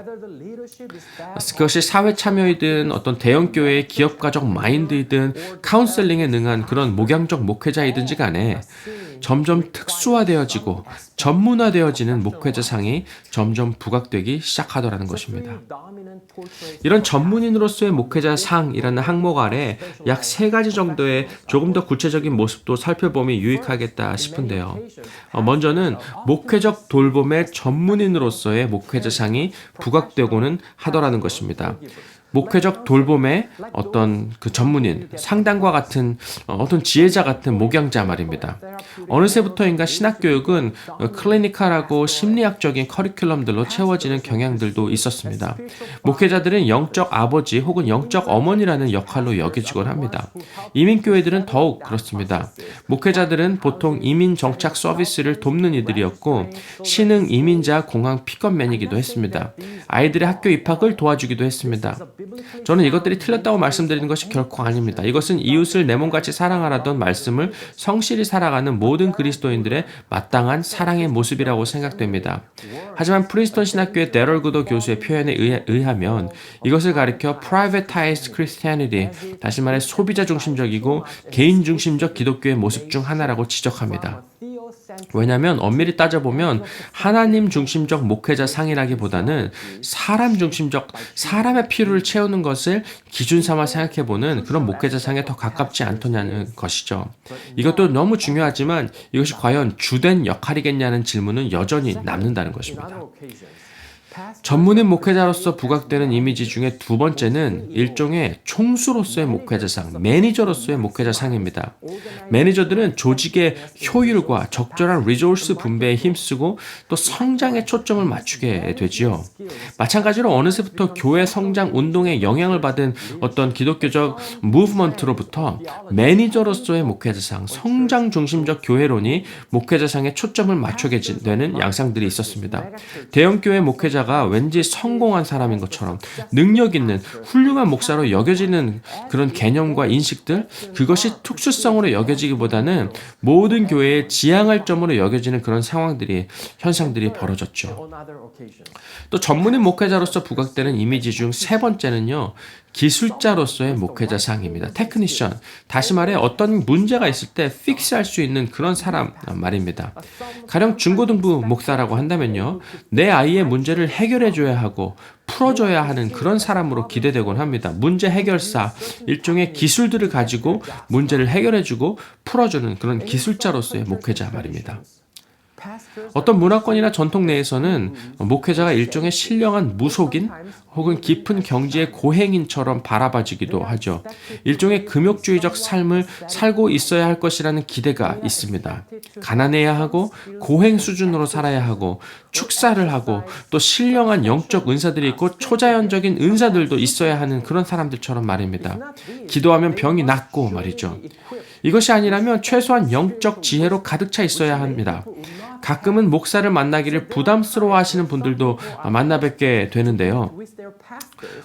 그것이 사회 참여이든 어떤 대형교회의 기업가적 마인드이든 카운셀링에 능한 그런 목양적 목회자이든지 간에 점점 특수화되어지고 전문화되어지는 목회자상이 점점 부각되기 시작하더라는 것입니다. 이런 전문인으로서의 목회자상이라는 항목 아래 약 3가지 정도의 조금 더 구체적인 모습도 살펴보면 유익하겠다 싶은데요. 먼저는 목회적 돌봄의 전문인으로서의 목회자상이 부각되고는 하더라는 것입니다. 목회적 돌봄의 어떤 그 전문인, 상담과 같은 어떤 지혜자 같은 목양자 말입니다. 어느새부터인가 신학교육은 클리니컬하고 심리학적인 커리큘럼들로 채워지는 경향들도 있었습니다. 목회자들은 영적 아버지 혹은 영적 어머니라는 역할로 여겨지곤 합니다. 이민교회들은 더욱 그렇습니다. 목회자들은 보통 이민 정착 서비스를 돕는 이들이었고 신흥 이민자 공항 픽업맨이기도 했습니다. 아이들의 학교 입학을 도와주기도 했습니다. 저는 이것들이 틀렸다고 말씀드리는 것이 결코 아닙니다. 이것은 이웃을 내 몸같이 사랑하라던 말씀을 성실히 살아가는 모든 그리스도인들의 마땅한 사랑의 모습이라고 생각됩니다. 하지만 프린스턴 신학교의 데럴 구더 교수의 표현에 의하면 이것을 가리켜 privatized Christianity, 다시 말해 소비자 중심적이고 개인 중심적 기독교의 모습 중 하나라고 지적합니다. 왜냐하면 엄밀히 따져보면 하나님 중심적 목회자 상이라기보다는 사람 중심적, 사람의 필요를 채우는 것을 기준 삼아 생각해보는 그런 목회자 상에 더 가깝지 않더냐는 것이죠. 이것도 너무 중요하지만 이것이 과연 주된 역할이겠냐는 질문은 여전히 남는다는 것입니다. 전문인 목회자로서 부각되는 이미지 중에 두 번째는 일종의 총수로서의 목회자상, 매니저로서의 목회자상입니다. 매니저들은 조직의 효율과 적절한 리소스 분배에 힘쓰고 또 성장에 초점을 맞추게 되지요. 마찬가지로 어느새부터 교회 성장 운동에 영향을 받은 어떤 기독교적 무브먼트로부터 매니저로서의 목회자상, 성장 중심적 교회론이 목회자상에 초점을 맞추게 되는 양상들이 있었습니다. 대형교회 목회자가 왠지 성공한 사람인 것처럼 능력 있는 훌륭한 목사로 여겨지는 그런 개념과 인식들, 그것이 특수성으로 여겨지기보다는 모든 교회에 지향할 점으로 여겨지는 그런 현상들이 벌어졌죠. 또 전문인 목회자로서 부각되는 이미지 중 세 번째는요, 기술자로서의 목회자상입니다. 테크니션. 다시 말해 어떤 문제가 있을 때 픽스할 수 있는 그런 사람 말입니다. 가령 중고등부 목사라고 한다면요, 내 아이의 문제를 해결해줘야 하고 풀어줘야 하는 그런 사람으로 기대되곤 합니다. 문제 해결사, 일종의 기술들을 가지고 문제를 해결해주고 풀어주는 그런 기술자로서의 목회자 말입니다. 어떤 문화권이나 전통 내에서는 목회자가 일종의 신령한 무속인 혹은 깊은 경지의 고행인처럼 바라봐지기도 하죠. 일종의 금욕주의적 삶을 살고 있어야 할 것이라는 기대가 있습니다. 가난해야 하고 고행 수준으로 살아야 하고 축사를 하고 또 신령한 영적 은사들이 있고 초자연적인 은사들도 있어야 하는 그런 사람들처럼 말입니다. 기도하면 병이 낫고 말이죠. 이것이 아니라면 최소한 영적 지혜로 가득 차 있어야 합니다. 가끔은 목사를 만나기를 부담스러워 하시는 분들도 만나 뵙게 되는데요.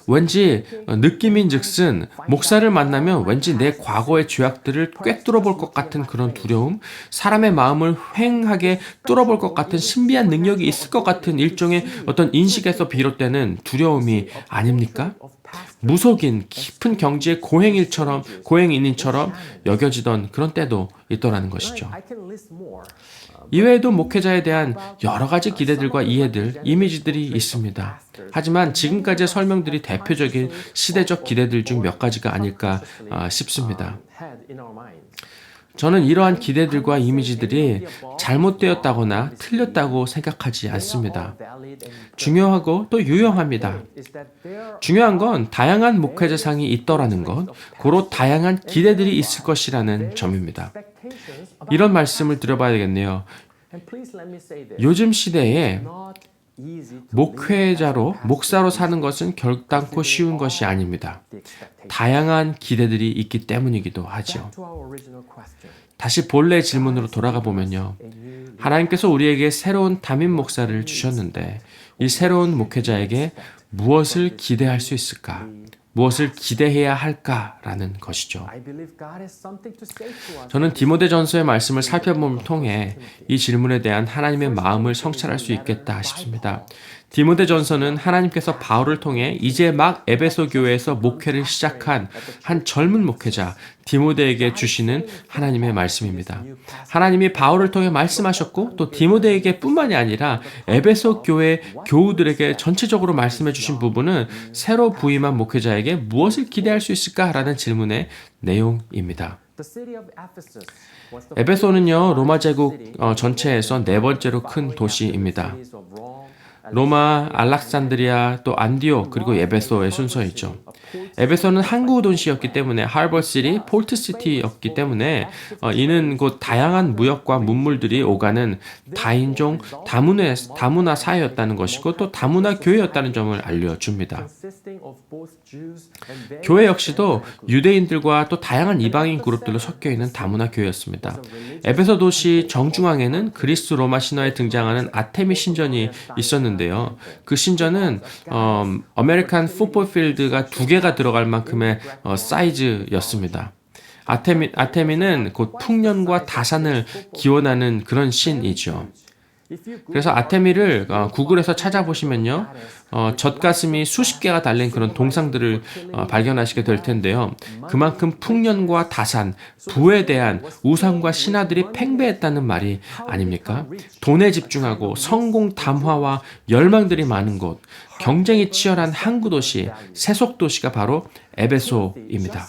왠지 느낌인즉슨 목사를 만나면 왠지 내 과거의 죄악들을 꿰뚫어 볼 것 같은 그런 두려움, 사람의 마음을 휑하게 뚫어볼 것 같은 신비한 능력이 있을 것 같은 일종의 어떤 인식에서 비롯되는 두려움이 아닙니까? 무속인 깊은 경지의 고행인처럼 여겨지던 그런 때도 있더라는 것이죠. 이외에도 목회자에 대한 여러 가지 기대들과 이해들, 이미지들이 있습니다. 하지만 지금까지의 설명들이 대표적인 시대적 기대들 중 몇 가지가 아닐까 싶습니다. 저는 이러한 기대들과 이미지들이 잘못되었다거나 틀렸다고 생각하지 않습니다. 중요하고 또 유용합니다. 중요한 건 다양한 목회자상이 있더라는 것, 고로 다양한 기대들이 있을 것이라는 점입니다. 이런 말씀을 드려봐야 되겠네요. 요즘 시대에 목사로 사는 것은 결단코 쉬운 것이 아닙니다. 다양한 기대들이 있기 때문이기도 하죠. 다시 본래 질문으로 돌아가 보면요. 하나님께서 우리에게 새로운 담임 목사를 주셨는데 이 새로운 목회자에게 무엇을 기대할 수 있을까? 무엇을 기대해야 할까라는 것이죠. 저는 디모데전서의 말씀을 살펴봄을 통해 이 질문에 대한 하나님의 마음을 성찰할 수 있겠다 싶습니다. 디모데전서는 하나님께서 바울을 통해 이제 막 에베소 교회에서 목회를 시작한 한 젊은 목회자 디모데에게 주시는 하나님의 말씀입니다. 하나님이 바울을 통해 말씀하셨고 또 디모데에게 뿐만이 아니라 에베소 교회 교우들에게 전체적으로 말씀해 주신 부분은 새로 부임한 목회자에게 무엇을 기대할 수 있을까라는 질문의 내용입니다. 에베소는요, 로마 제국 전체에서 네 번째로 큰 도시입니다. 로마, 알렉산드리아, 또 안디옥, 그리고 에베소의 순서이죠. 에베소는 항구 도시였기 때문에 하버시티, 폴트시티였기 때문에 이는 곧 다양한 무역과 문물들이 오가는 다인종, 다문화 사회였다는 것이고 또 다문화 교회였다는 점을 알려줍니다. 교회 역시도 유대인들과 또 다양한 이방인 그룹들로 섞여 있는 다문화 교회였습니다. 에베소 도시 정중앙에는 그리스 로마 신화에 등장하는 아테미 신전이 있었는데요. 그 신전은 아메리칸 풋볼 필드가 2개가 들어갈 만큼의 사이즈였습니다. 아테미는 곧 풍년과 다산을 기원하는 그런 신이죠. 그래서 아테미를 구글에서 찾아보시면요, 젖가슴이 수십 개가 달린 그런 동상들을 발견하시게 될 텐데요. 그만큼 풍년과 다산, 부에 대한 우상과 신화들이 팽배했다는 말이 아닙니까? 돈에 집중하고 성공 담화와 열망들이 많은 곳, 경쟁이 치열한 항구도시, 세속도시가 바로 에베소입니다.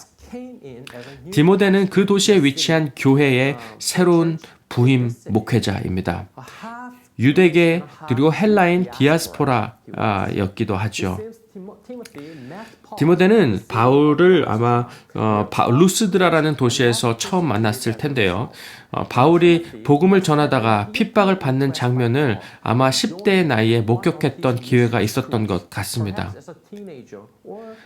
디모데는 그 도시에 위치한 교회의 새로운 부임 목회자입니다. 유대계 그리고 헬라인 디아스포라였기도 하죠. 디모데는 바울을 아마 루스드라라는 도시에서 처음 만났을 텐데요. 바울이 복음을 전하다가 핍박을 받는 장면을 아마 10대의 나이에 목격했던 기회가 있었던 것 같습니다.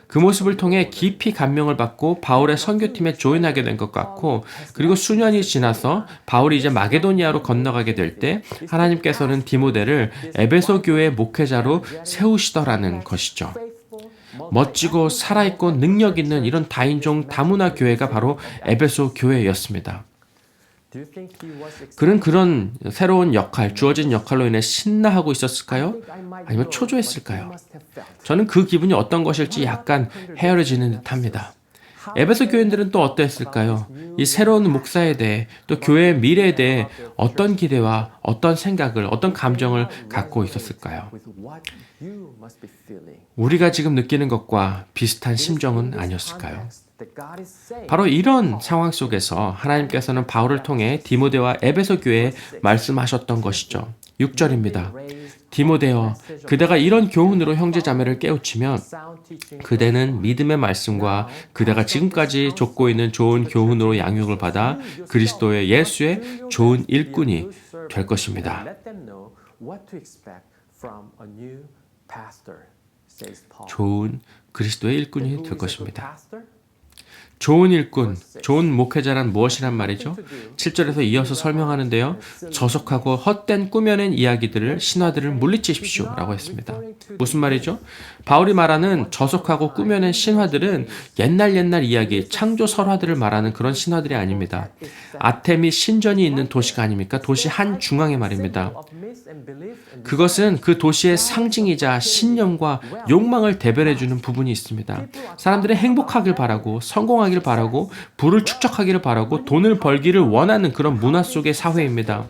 그 모습을 통해 깊이 감명을 받고 바울의 선교팀에 조인하게 된 것 같고, 그리고 수년이 지나서 바울이 이제 마게도니아로 건너가게 될 때 하나님께서는 디모데를 에베소 교회의 목회자로 세우시더라는 것이죠. 멋지고 살아있고 능력 있는 이런 다인종 다문화 교회가 바로 에베소 교회였습니다. 그는 그런 새로운 역할, 주어진 역할로 인해 신나하고 있었을까요? 아니면 초조했을까요? 저는 그 기분이 어떤 것일지 약간 헤아려지는 듯합니다. 에베소 교인들은 또 어떠했을까요? 이 새로운 목사에 대해, 또 교회의 미래에 대해 어떤 기대와 어떤 생각을, 어떤 감정을 갖고 있었을까요? 우리가 지금 느끼는 것과 비슷한 심정은 아니었을까요? 바로 이런 상황 속에서 하나님께서는 바울을 통해 디모데와 에베소 교회에 말씀하셨던 것이죠. 6절입니다. 디모데여, 그대가 이런 교훈으로 형제자매를 깨우치면 그대는 믿음의 말씀과 그대가 지금까지 좇고 있는 좋은 교훈으로 양육을 받아 그리스도의 예수의 좋은 일꾼이 될 것입니다. 좋은 그리스도의 일꾼이 될 것입니다. 좋은 일꾼, 좋은 목회자란 무엇이란 말이죠? 7절에서 이어서 설명하는데요. 저속하고 헛된 꾸며낸 이야기들을, 신화들을 물리치십시오 라고 했습니다. 무슨 말이죠? 바울이 말하는 저속하고 꾸며낸 신화들은 옛날 이야기, 창조 설화들을 말하는 그런 신화들이 아닙니다. 아테미 신전이 있는 도시가 아닙니까? 도시 한 중앙에 말입니다. 그것은 그 도시의 상징이자 신념과 욕망을 대변해주는 부분이 있습니다. 사람들이 행복하길 바라고, 성공하길 바라고, 부를 축적하기를 바라고, 돈을 벌기를 원하는 그런 문화 속의 사회입니다.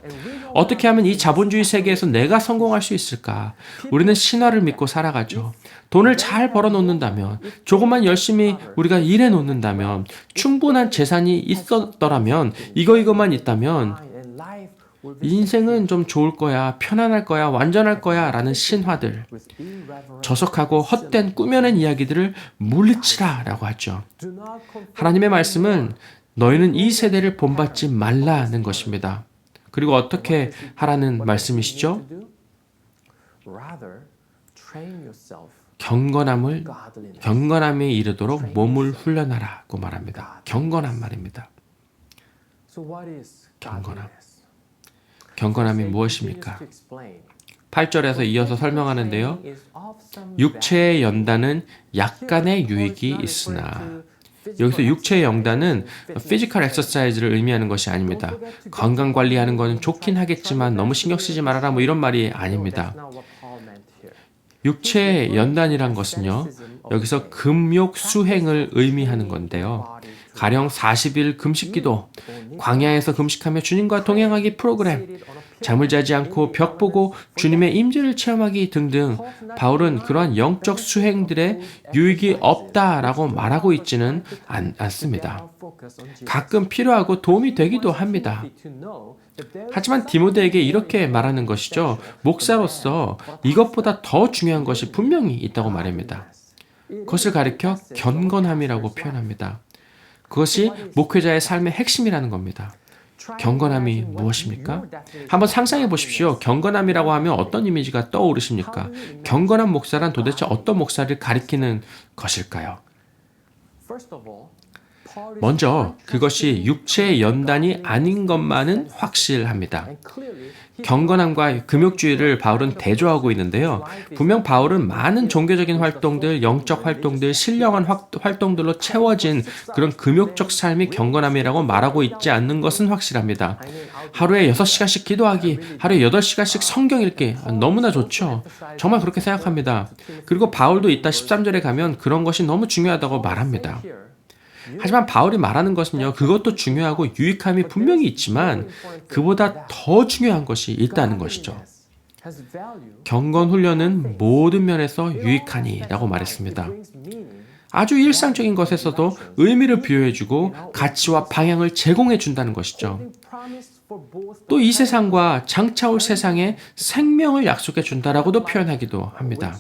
어떻게 하면 이 자본주의 세계에서 내가 성공할 수 있을까? 우리는 신화를 믿고 살아가죠. 돈을 잘 벌어놓는다면, 조금만 열심히 우리가 일해놓는다면, 충분한 재산이 있었더라면, 이것만 있다면 인생은 좀 좋을 거야, 편안할 거야, 완전할 거야 라는 신화들, 저속하고 헛된 꾸며낸 이야기들을 물리치라 라고 하죠. 하나님의 말씀은 너희는 이 세대를 본받지 말라는 것입니다. 그리고 어떻게 하라는 말씀이시죠? 경건함에 이르도록 몸을 훈련하라고 말합니다. 경건한 말입니다. 경건함이 무엇입니까? 8절에서 이어서 설명하는데요. 육체의 연단은 약간의 유익이 있으나, 여기서 육체의 연단은 피지컬 엑서사이즈를 의미하는 것이 아닙니다. 건강 관리하는 것은 좋긴 하겠지만 너무 신경 쓰지 말아라 뭐 이런 말이 아닙니다. 육체의 연단이란 것은요, 여기서 금욕 수행을 의미하는 건데요. 가령 40일 금식기도, 광야에서 금식하며 주님과 동행하기 프로그램, 잠을 자지 않고 벽 보고 주님의 임재를 체험하기 등등, 바울은 그러한 영적 수행들의 유익이 없다라고 말하고 있지는 않습니다. 가끔 필요하고 도움이 되기도 합니다. 하지만 디모데에게 이렇게 말하는 것이죠. 목사로서 이것보다 더 중요한 것이 분명히 있다고 말합니다. 그것을 가리켜 경건함이라고 표현합니다. 그것이 목회자의 삶의 핵심이라는 겁니다. 경건함이 무엇입니까? 한번 상상해 보십시오. 경건함이라고 하면 어떤 이미지가 떠오르십니까? 경건한 목사란 도대체 어떤 목사를 가리키는 것일까요? 먼저 그것이 육체의 연단이 아닌 것만은 확실합니다. 경건함과 금욕주의를 바울은 대조하고 있는데요. 분명 바울은 많은 종교적인 활동들, 영적 활동들, 신령한 활동들로 채워진 그런 금욕적 삶이 경건함이라고 말하고 있지 않는 것은 확실합니다. 하루에 6시간씩 기도하기, 하루에 8시간씩 성경 읽기, 너무나 좋죠. 정말 그렇게 생각합니다. 그리고 바울도 이따 13절에 가면 그런 것이 너무 중요하다고 말합니다. 하지만 바울이 말하는 것은요, 그것도 중요하고 유익함이 분명히 있지만 그보다 더 중요한 것이 있다는 것이죠. 경건 훈련은 모든 면에서 유익하니 라고 말했습니다. 아주 일상적인 것에서도 의미를 부여해주고 가치와 방향을 제공해 준다는 것이죠. 또 이 세상과 장차 올 세상에 생명을 약속해 준다라고도 표현하기도 합니다.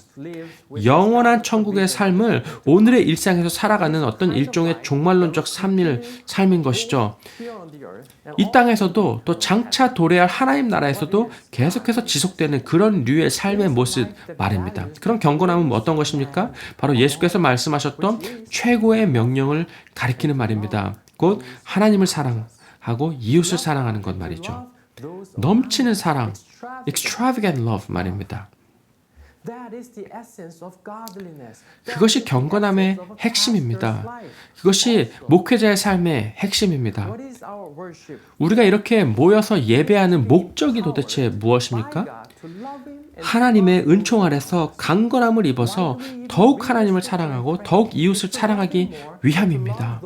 영원한 천국의 삶을 오늘의 일상에서 살아가는 어떤 일종의 종말론적 삶인 것이죠. 이 땅에서도 또 장차 도래할 하나님 나라에서도 계속해서 지속되는 그런 류의 삶의 모습 말입니다. 그런 경건함은 어떤 것입니까? 바로 예수께서 말씀하셨던 최고의 명령을 가리키는 말입니다. 곧 하나님을 사랑하고 이웃을 사랑하는 것 말이죠. 넘치는 사랑, extravagant love 말입니다. 그것이 경건함의 핵심입니다. 그것이 목회자의 삶의 핵심입니다. 우리가 이렇게 모여서 예배하는 목적이 도대체 무엇입니까? 하나님의 은총 아래서 강건함을 입어서 더욱 하나님을 사랑하고 더욱 이웃을 사랑하기 위함입니다.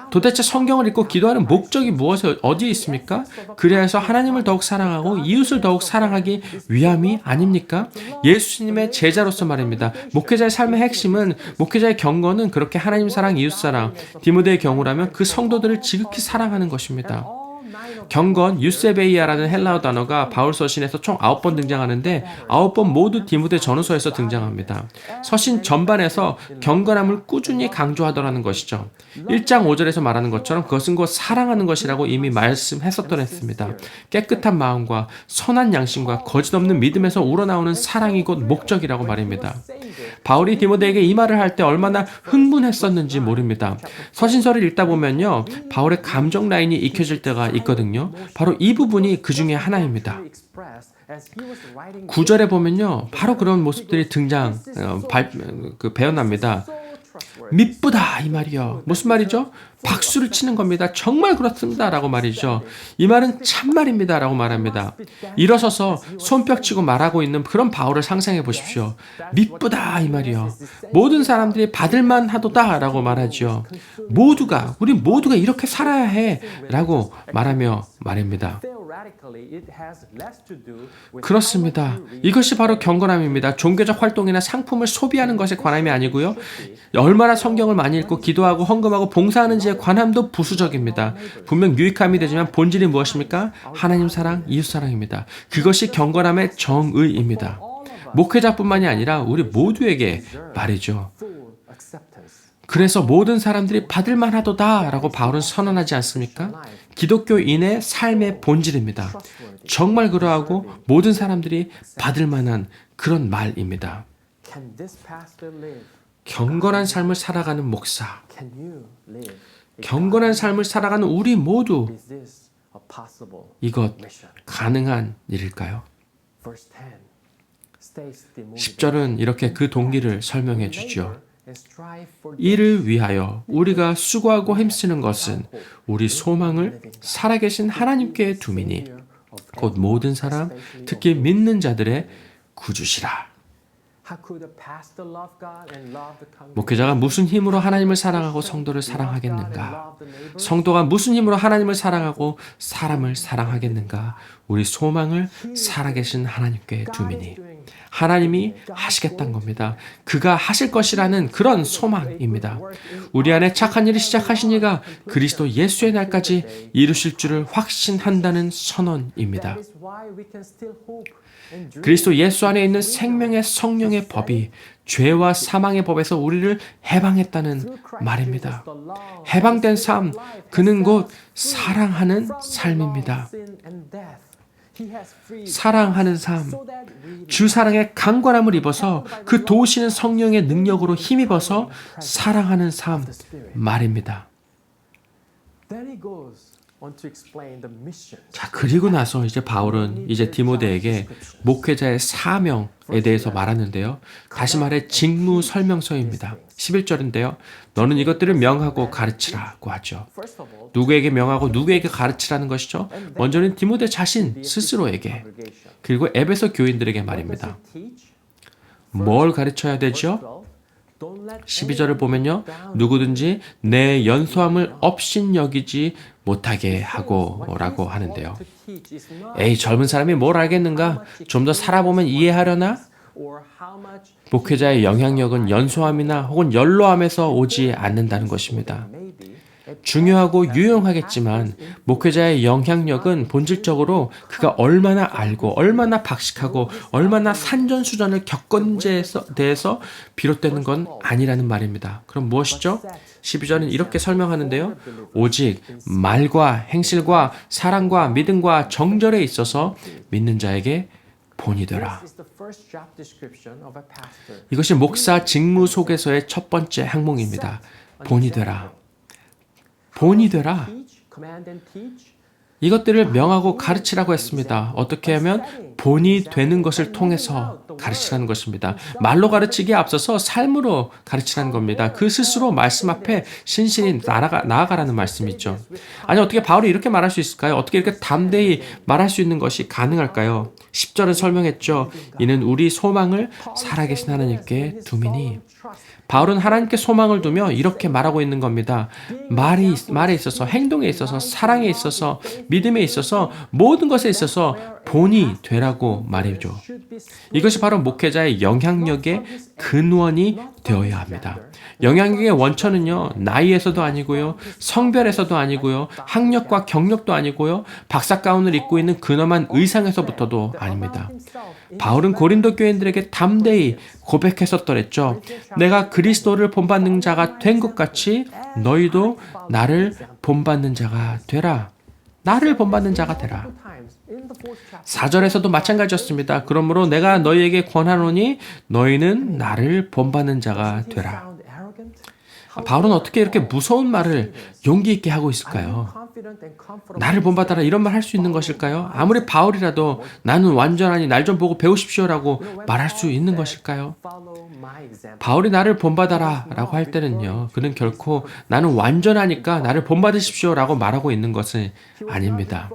도대체 성경을 읽고 기도하는 목적이 어디에 있습니까? 그래야 해서 하나님을 더욱 사랑하고 이웃을 더욱 사랑하기 위함이 아닙니까? 예수님의 제자로서 말입니다. 목회자의 삶의 핵심은, 목회자의 경건은 그렇게 하나님 사랑, 이웃 사랑, 디모데의 경우라면 그 성도들을 지극히 사랑하는 것입니다. 경건, 유세베이아라는 헬라어 단어가 바울 서신에서 총 9번 등장하는데 9번 모두 디모데 전후서에서 등장합니다. 서신 전반에서 경건함을 꾸준히 강조하더라는 것이죠. 1장 5절에서 말하는 것처럼 그것은 곧 사랑하는 것이라고 이미 말씀했었더랬습니다. 깨끗한 마음과 선한 양심과 거짓 없는 믿음에서 우러나오는 사랑이 곧 목적이라고 말입니다. 바울이 디모데에게 이 말을 할 때 얼마나 흥분했었는지 모릅니다. 서신서를 읽다 보면요, 바울의 감정 라인이 익혀질 때가 있거든요. 바로 이 부분이 그 중에 하나입니다. 9절에 보면요, 바로 그런 모습들이 배어납니다. 미쁘다 이 말이요. 무슨 말이죠? 박수를 치는 겁니다. 정말 그렇습니다 라고 말이죠. 이 말은 참말입니다 라고 말합니다. 일어서서 손뼉치고 말하고 있는 그런 바울을 상상해 보십시오. 미쁘다 이 말이요. 모든 사람들이 받을만 하도다 라고 말하죠. 우리 모두가 이렇게 살아야 해 라고 말하며 말입니다. 그렇습니다. 이것이 바로 경건함입니다. 종교적 활동이나 상품을 소비하는 것에 관함이 아니고요. 얼마나 성경을 많이 읽고 기도하고 헌금하고 봉사하는지에 관함도 부수적입니다. 분명 유익함이 되지만 본질이 무엇입니까? 하나님 사랑, 이웃 사랑입니다. 그것이 경건함의 정의입니다. 목회자뿐만이 아니라 우리 모두에게 말이죠. 그래서 모든 사람들이 받을만 하도다 라고 바울은 선언하지 않습니까? 기독교인의 삶의 본질입니다. 정말 그러하고 모든 사람들이 받을 만한 그런 말입니다. 경건한 삶을 살아가는 목사, 경건한 삶을 살아가는 우리 모두, 이것 가능한 일일까요? 10절은 이렇게 그 동기를 설명해 주죠. 이를 위하여 우리가 수고하고 힘쓰는 것은 우리 소망을 살아계신 하나님께 두미니 곧 모든 사람, 특히 믿는 자들의 구주시라. 목회자가 무슨 힘으로 하나님을 사랑하고 성도를 사랑하겠는가? 성도가 무슨 힘으로 하나님을 사랑하고 사람을 사랑하겠는가? 우리 소망을 살아계신 하나님께 두미니. 하나님이 하시겠다는 겁니다. 그가 하실 것이라는 그런 소망입니다. 우리 안에 착한 일을 시작하신 이가 그리스도 예수의 날까지 이루실 줄을 확신한다는 선언입니다. 그리스도 예수 안에 있는 생명의 성령의 법이 죄와 사망의 법에서 우리를 해방했다는 말입니다. 해방된 삶, 그는 곧 사랑하는 삶입니다. 사랑하는 삶, 주 사랑의 강건함을 입어서 그 도우시는 성령의 능력으로 힘입어서 사랑하는 삶 말입니다. 자, 그리고 나서 이제 바울은 이제 디모데에게 목회자의 사명에 대해서 말하는데요. 다시 말해 직무 설명서입니다. 11절인데요. 너는 이것들을 명하고 가르치라고 하죠. 누구에게 명하고 누구에게 가르치라는 것이죠? 먼저는 디모데 자신 스스로에게, 그리고 에베소 교인들에게 말입니다. 뭘 가르쳐야 되죠? 12절을 보면요. 누구든지 내 연소함을 업신여기지 못하게 하고 라고 하는데요. 에이, 젊은 사람이 뭘 알겠는가? 좀 더 살아보면 이해하려나? 목회자의 영향력은 연소함이나 혹은 연로함에서 오지 않는다는 것입니다. 중요하고 유용하겠지만 목회자의 영향력은 본질적으로 그가 얼마나 알고 얼마나 박식하고 얼마나 산전수전을 겪은지에 대해서 비롯되는 건 아니라는 말입니다. 그럼 무엇이죠? 12절은 이렇게 설명하는데요. 오직 말과 행실과 사랑과 믿음과 정절에 있어서 믿는 자에게 본이 되라. 이것이 목사 직무 속에서의 첫 번째 항목입니다. 본이 되라. 본이 되라. 이것들을 명하고 가르치라고 했습니다. 어떻게 하면 본이 되는 것을 통해서 가르치라는 것입니다. 말로 가르치기에 앞서서 삶으로 가르치라는 겁니다. 그 스스로 말씀 앞에 신실히 나아가라는 말씀이죠. 아니 어떻게 바울이 이렇게 말할 수 있을까요? 어떻게 이렇게 담대히 말할 수 있는 것이 가능할까요? 10절은 설명했죠. 이는 우리 소망을 살아계신 하나님께 두미니. 바울은 하나님께 소망을 두며 이렇게 말하고 있는 겁니다. 말에 있어서, 행동에 있어서, 사랑에 있어서, 믿음에 있어서, 모든 것에 있어서 본이 되라고 말이죠. 이것이 바로 목회자의 영향력의 근원이 되어야 합니다. 영향력의 원천은요, 나이에서도 아니고요, 성별에서도 아니고요, 학력과 경력도 아니고요, 박사가운을 입고 있는 근엄한 의상에서부터도 아닙니다. 바울은 고린도 교인들에게 담대히 고백했었더랬죠. 내가 그리스도를 본받는 자가 된 것 같이 너희도 나를 본받는 자가 되라. 나를 본받는 자가 되라. 4절에서도 마찬가지였습니다. 그러므로 내가 너희에게 권하노니 너희는 나를 본받는 자가 되라. 바울은 어떻게 이렇게 무서운 말을 용기 있게 하고 있을까요? 나를 본받아라 이런 말 할 수 있는 것일까요? 아무리 바울이라도 나는 완전하니 날 좀 보고 배우십시오라고 말할 수 있는 것일까요? 바울이 나를 본받아라 라고 할 때는요, 그는 결코 나는 완전하니까 나를 본받으십시오라고 말하고 있는 것은 아닙니다.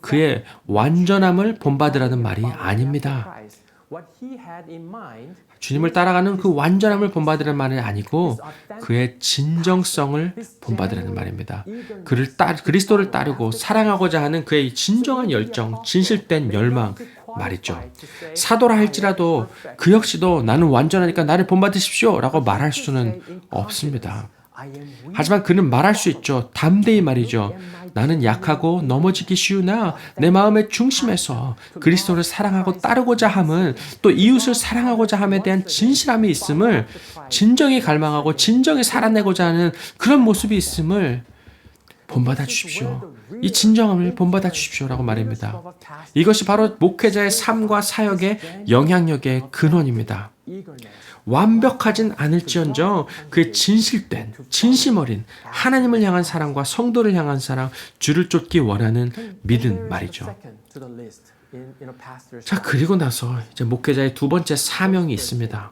그의 완전함을 본받으라는 말이 아닙니다. 주님을 따라가는 그 완전함을 본받으라는 말이 아니고 그의 진정성을 본받으라는 말입니다. 그리스도를 따르고 사랑하고자 하는 그의 진정한 열정, 진실된 열망 말이죠. 사도라 할지라도 그 역시도 나는 완전하니까 나를 본받으십시오 라고 말할 수는 없습니다. 하지만 그는 말할 수 있죠. 담대히 말이죠. 나는 약하고 넘어지기 쉬우나 내 마음의 중심에서 그리스도를 사랑하고 따르고자 함은 또 이웃을 사랑하고자 함에 대한 진실함이 있음을 진정히 갈망하고 진정히 살아내고자 하는 그런 모습이 있음을 본받아 주십시오. 이 진정함을 본받아 주십시오라고 말입니다. 이것이 바로 목회자의 삶과 사역의 영향력의 근원입니다. 완벽하진 않을지언정 그의 진실된, 진심 어린 하나님을 향한 사랑과 성도를 향한 사랑, 주를 쫓기 원하는 믿음 말이죠. 자, 그리고 나서 이제 목회자의 두 번째 사명이 있습니다.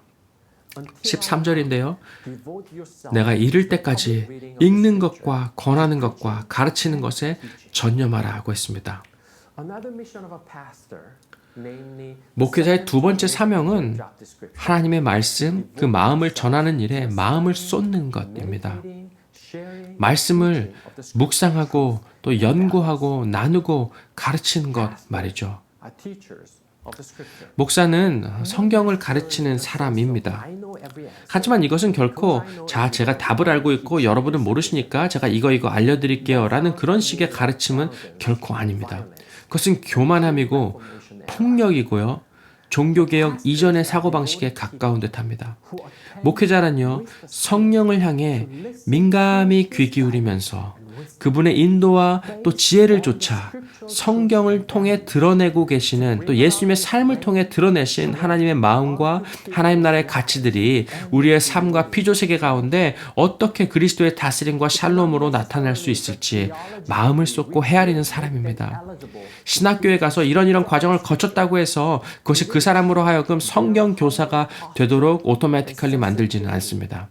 13절인데요. 내가 이를 때까지 읽는 것과 권하는 것과 가르치는 것에 전념하라 하고 했습니다. 목회자의 두 번째 사명은 하나님의 말씀, 그 마음을 전하는 일에 마음을 쏟는 것입니다. 말씀을 묵상하고 또 연구하고 나누고 가르치는 것 말이죠. 목사는 성경을 가르치는 사람입니다. 하지만 이것은 결코 제가 답을 알고 있고 여러분은 모르시니까 제가 이거 알려드릴게요 라는 그런 식의 가르침은 결코 아닙니다. 그것은 교만함이고 폭력이고요. 종교개혁 이전의 사고방식에 가까운 듯합니다. 목회자란요, 성령을 향해 민감히 귀 기울이면서 그분의 인도와 또 지혜를 쫓아 성경을 통해 드러내고 계시는, 또 예수님의 삶을 통해 드러내신 하나님의 마음과 하나님 나라의 가치들이 우리의 삶과 피조세계 가운데 어떻게 그리스도의 다스림과 샬롬으로 나타날 수 있을지 마음을 쏟고 헤아리는 사람입니다. 신학교에 가서 이런 과정을 거쳤다고 해서 그것이 그 사람으로 하여금 성경 교사가 되도록 오토매티컬리 만들지는 않습니다.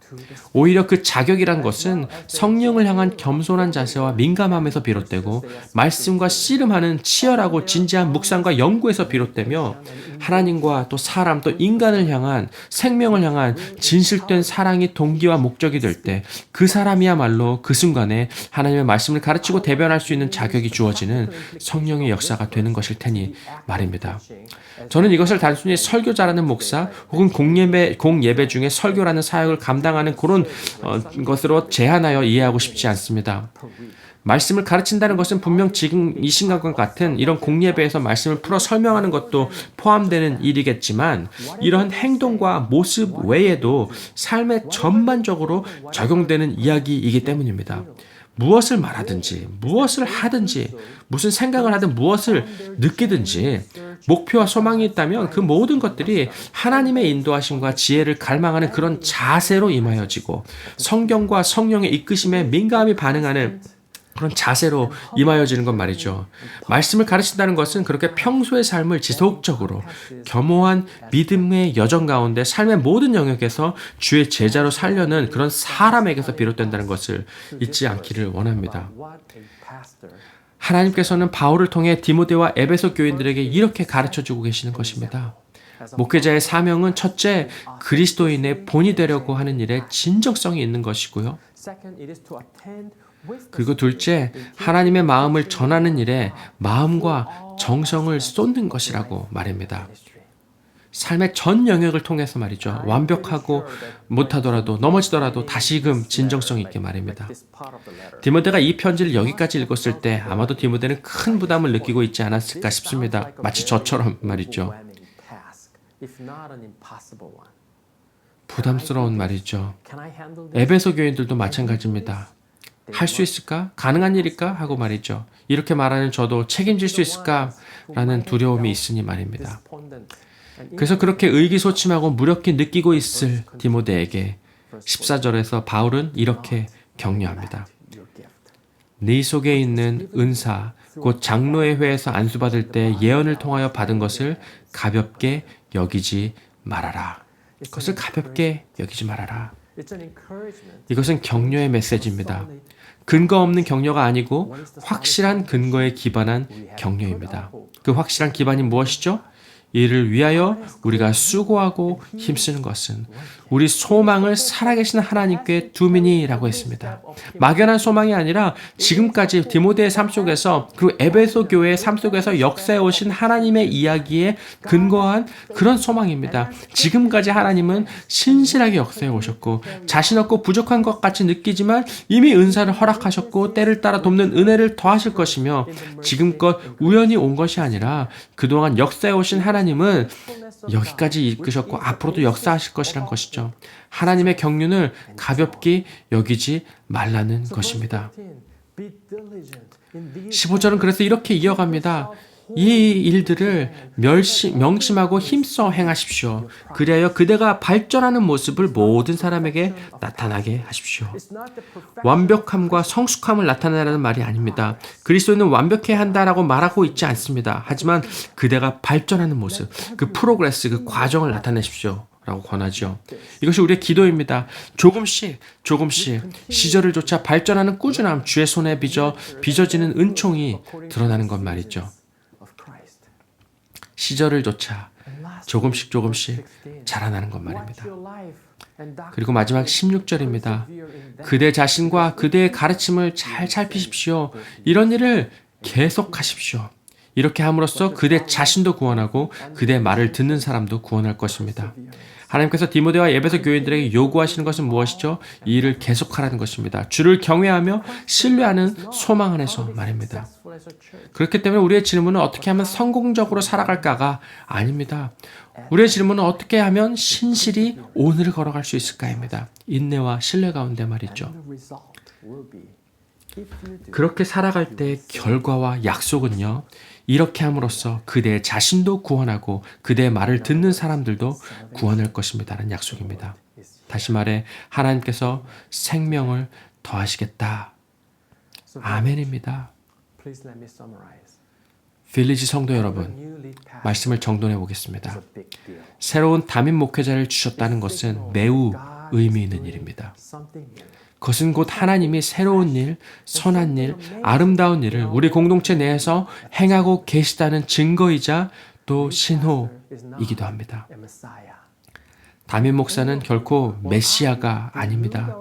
오히려 그 자격이란 것은 성령을 향한 겸손한 자세와 민감함에서 비롯되고 말씀과 씨름하는 치열하고 진지한 묵상과 연구에서 비롯되며 하나님과 또 사람 또 인간을 향한 생명을 향한 진실된 사랑이 동기와 목적이 될 때 그 사람이야말로 그 순간에 하나님의 말씀을 가르치고 대변할 수 있는 자격이 주어지는 성령의 역사가 되는 것일 테니 말입니다. 저는 이것을 단순히 설교자라는 목사 혹은 공예배 중에 설교라는 사역을 감당하는 그런 것으로 제한하여 이해하고 싶지 않습니다. 말씀을 가르친다는 것은 분명 지금 이 시간과 같은 이런 공예배에서 말씀을 풀어 설명하는 것도 포함되는 일이겠지만 이런 행동과 모습 외에도 삶에 전반적으로 적용되는 이야기이기 때문입니다. 무엇을 말하든지 무엇을 하든지 무슨 생각을 하든 무엇을 느끼든지 목표와 소망이 있다면 그 모든 것들이 하나님의 인도하심과 지혜를 갈망하는 그런 자세로 임하여지고 성경과 성령의 이끄심에 민감히 반응하는 그런 자세로 임하여지는 것 말이죠. 말씀을 가르친다는 것은 그렇게 평소의 삶을 지속적으로 겸허한 믿음의 여정 가운데 삶의 모든 영역에서 주의 제자로 살려는 그런 사람에게서 비롯된다는 것을 잊지 않기를 원합니다. 하나님께서는 바울을 통해 디모데와 에베소 교인들에게 이렇게 가르쳐주고 계시는 것입니다. 목회자의 사명은 첫째, 그리스도인의 본이 되려고 하는 일에 진정성이 있는 것이고요. 그리고 둘째, 하나님의 마음을 전하는 일에 마음과 정성을 쏟는 것이라고 말입니다. 삶의 전 영역을 통해서 말이죠. 완벽하고 못하더라도 넘어지더라도 다시금 진정성 있게 말입니다. 디모데가 이 편지를 여기까지 읽었을 때 아마도 디모데는 큰 부담을 느끼고 있지 않았을까 싶습니다. 마치 저처럼 말이죠. 부담스러운 말이죠. 에베소 교인들도 마찬가지입니다. 할 수 있을까? 가능한 일일까? 하고 말이죠. 이렇게 말하는 저도 책임질 수 있을까? 라는 두려움이 있으니 말입니다. 그래서 그렇게 의기소침하고 무력히 느끼고 있을 디모데에게 14절에서 바울은 이렇게 격려합니다. 네 속에 있는 은사, 곧 장로의 회에서 안수받을 때 예언을 통하여 받은 것을 가볍게 여기지 말아라. 그것을 가볍게 여기지 말아라. 이것은 격려의 메시지입니다. 근거 없는 격려가 아니고 확실한 근거에 기반한 격려입니다. 그 확실한 기반이 무엇이죠? 이를 위하여 우리가 수고하고 힘쓰는 것은 우리 소망을 살아계신 하나님께 두미니라고 했습니다. 막연한 소망이 아니라 지금까지 디모데의 삶 속에서 그리고 에베소 교회의 삶 속에서 역사해 오신 하나님의 이야기에 근거한 그런 소망입니다. 지금까지 하나님은 신실하게 역사해 오셨고 자신 없고 부족한 것 같이 느끼지만 이미 은사를 허락하셨고 때를 따라 돕는 은혜를 더하실 것이며 지금껏 우연히 온 것이 아니라 그동안 역사해 오신 하나님은 여기까지 이끄셨고 앞으로도 역사하실 것이란 것이죠. 하나님의 경륜을 가볍게 여기지 말라는 것입니다. 15절은 그래서 이렇게 이어갑니다. 이 일들을 명심하고 힘써 행하십시오. 그리하여 그대가 발전하는 모습을 모든 사람에게 나타나게 하십시오. 완벽함과 성숙함을 나타내라는 말이 아닙니다. 그리스도는 완벽해야 한다라고 말하고 있지 않습니다. 하지만 그대가 발전하는 모습, 그 프로그레스, 그 과정을 나타내십시오. 라고 권하죠. 이것이 우리의 기도입니다. 조금씩 시절을 조차 발전하는 꾸준함, 주의 손에 빚어지는 은총이 드러나는 것 말이죠. 시절을 조차 조금씩 자라나는 것 말입니다. 그리고 마지막 16절입니다. 그대 자신과 그대의 가르침을 잘 살피십시오. 이런 일을 계속하십시오. 이렇게 함으로써 그대 자신도 구원하고 그대 말을 듣는 사람도 구원할 것입니다. 하나님께서 디모데와 에베소 교인들에게 요구하시는 것은 무엇이죠? 이 일을 계속하라는 것입니다. 주를 경외하며 신뢰하는 소망 안에서 말입니다. 그렇기 때문에 우리의 질문은 어떻게 하면 성공적으로 살아갈까가 아닙니다. 우리의 질문은 어떻게 하면 신실히 오늘을 걸어갈 수 있을까입니다. 인내와 신뢰 가운데 말이죠. 그렇게 살아갈 때 결과와 약속은요. 이렇게 함으로써 그대 자신도 구원하고 그대의 말을 듣는 사람들도 구원할 것입니다라는 약속입니다. 다시 말해 하나님께서 생명을 더하시겠다. 아멘입니다. 빌리지 성도 여러분, 말씀을 정돈해 보겠습니다. 새로운 담임 목회자를 주셨다는 것은 매우 의미 있는 일입니다. 그것은 곧 하나님이 새로운 일, 선한 일, 아름다운 일을 우리 공동체 내에서 행하고 계시다는 증거이자 또 신호이기도 합니다. 담임 목사는 결코 메시아가 아닙니다.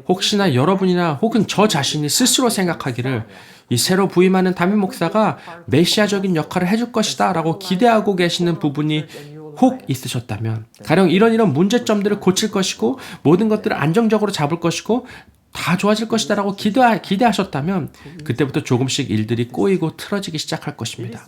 혹시나 여러분이나 혹은 저 자신이 스스로 생각하기를 이 새로 부임하는 담임 목사가 메시아적인 역할을 해줄 것이다 라고 기대하고 계시는 부분이 혹 있으셨다면, 가령 이런 문제점들을 고칠 것이고 모든 것들을 안정적으로 잡을 것이고 다 좋아질 것이다 라고 기대하셨다면 그때부터 조금씩 일들이 꼬이고 틀어지기 시작할 것입니다.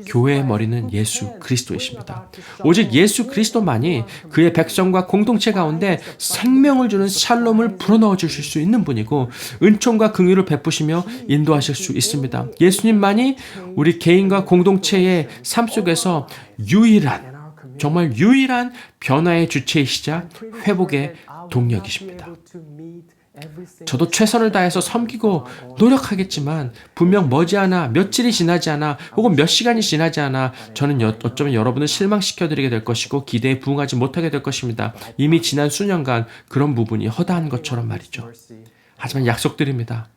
교회의 머리는 예수 그리스도이십니다. 오직 예수 그리스도만이 그의 백성과 공동체 가운데 생명을 주는 샬롬을 불어넣어 주실 수 있는 분이고 은총과 긍휼을 베푸시며 인도하실 수 있습니다. 예수님만이 우리 개인과 공동체의 삶 속에서 정말 유일한 변화의 주체이시자 회복의 동력이십니다. 저도 최선을 다해서 섬기고 노력하겠지만 분명 머지않아 며칠이 지나지 않아 혹은 몇 시간이 지나지 않아 저는 어쩌면 여러분을 실망시켜드리게 될 것이고 기대에 부응하지 못하게 될 것입니다. 이미 지난 수년간 그런 부분이 허다한 것처럼 말이죠. 하지만 약속드립니다.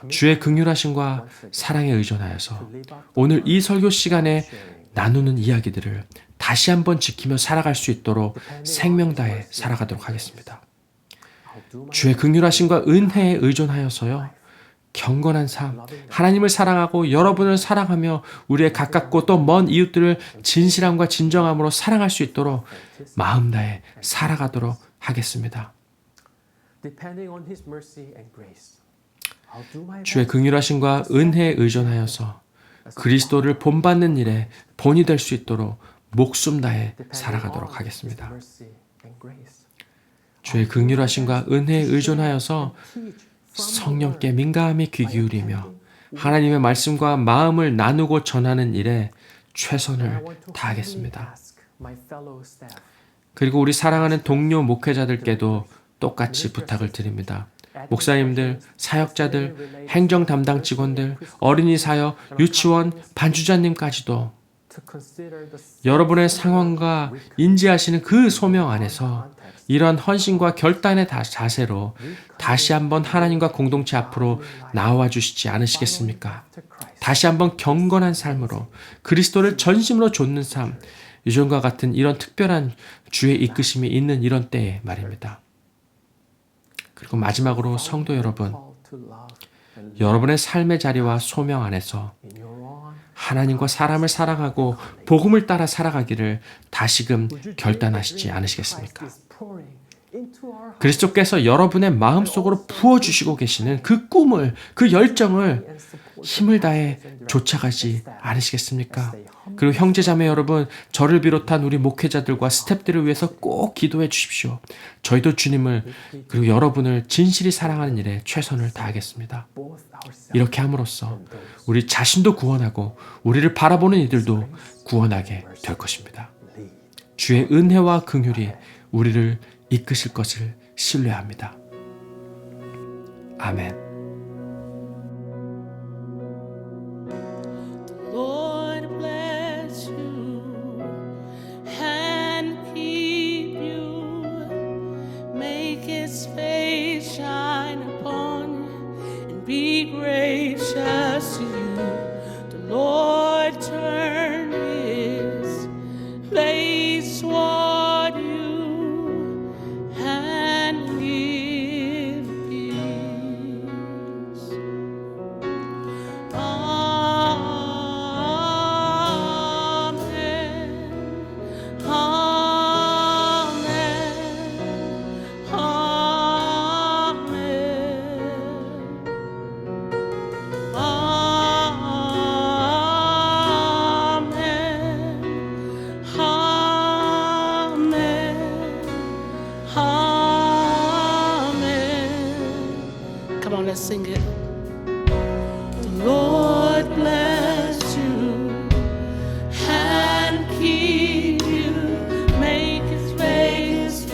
주의 긍휼하심과 사랑에 의존하여서 오늘 이 설교 시간에 나누는 이야기들을 다시 한번 지키며 살아갈 수 있도록 생명 다해 살아가도록 하겠습니다. 주의 긍휼하심과 은혜에 의존하여서요, 경건한 삶, 하나님을 사랑하고 여러분을 사랑하며 우리의 가깝고 또 먼 이웃들을 진실함과 진정함으로 사랑할 수 있도록 마음 다해 살아가도록 하겠습니다. 주의 긍휼하심과 은혜에 의존하여서 그리스도를 본받는 일에 본이 될 수 있도록 목숨 다해 살아가도록 하겠습니다. 주의 긍휼하심과 은혜에 의존하여서 성령께 민감히 귀 기울이며 하나님의 말씀과 마음을 나누고 전하는 일에 최선을 다하겠습니다. 그리고 우리 사랑하는 동료 목회자들께도 똑같이 부탁을 드립니다. 목사님들, 사역자들, 행정 담당 직원들, 어린이 사역, 유치원, 반주자님까지도 여러분의 상황과 인지하시는 그 소명 안에서 이러한 헌신과 결단의 자세로 다시 한번 하나님과 공동체 앞으로 나와 주시지 않으시겠습니까? 다시 한번 경건한 삶으로 그리스도를 전심으로 좇는 삶, 이전과 같은 이런 특별한 주의 이끄심이 있는 이런 때에 말입니다. 그리고 마지막으로 성도 여러분, 여러분의 삶의 자리와 소명 안에서 하나님과 사람을 사랑하고 복음을 따라 살아가기를 다시금 결단하시지 않으시겠습니까? 그리스도께서 여러분의 마음속으로 부어주시고 계시는 그 꿈을, 그 열정을 힘을 다해 쫓아가지 않으시겠습니까? 그리고 형제자매 여러분, 저를 비롯한 우리 목회자들과 스태프들을 위해서 꼭 기도해 주십시오. 저희도 주님을 그리고 여러분을 진실히 사랑하는 일에 최선을 다하겠습니다. 이렇게 함으로써 우리 자신도 구원하고 우리를 바라보는 이들도 구원하게 될 것입니다. 주의 은혜와 긍휼이 우리를 이끄실 것을 신뢰합니다. 아멘. Lord bless you and keep you. Make His face shine upon you and be gracious to you. The Lord turn His face toward you and give peace. Amen. Amen. Amen. Come on, let's sing it. The Lord bless you and keep you. Make His face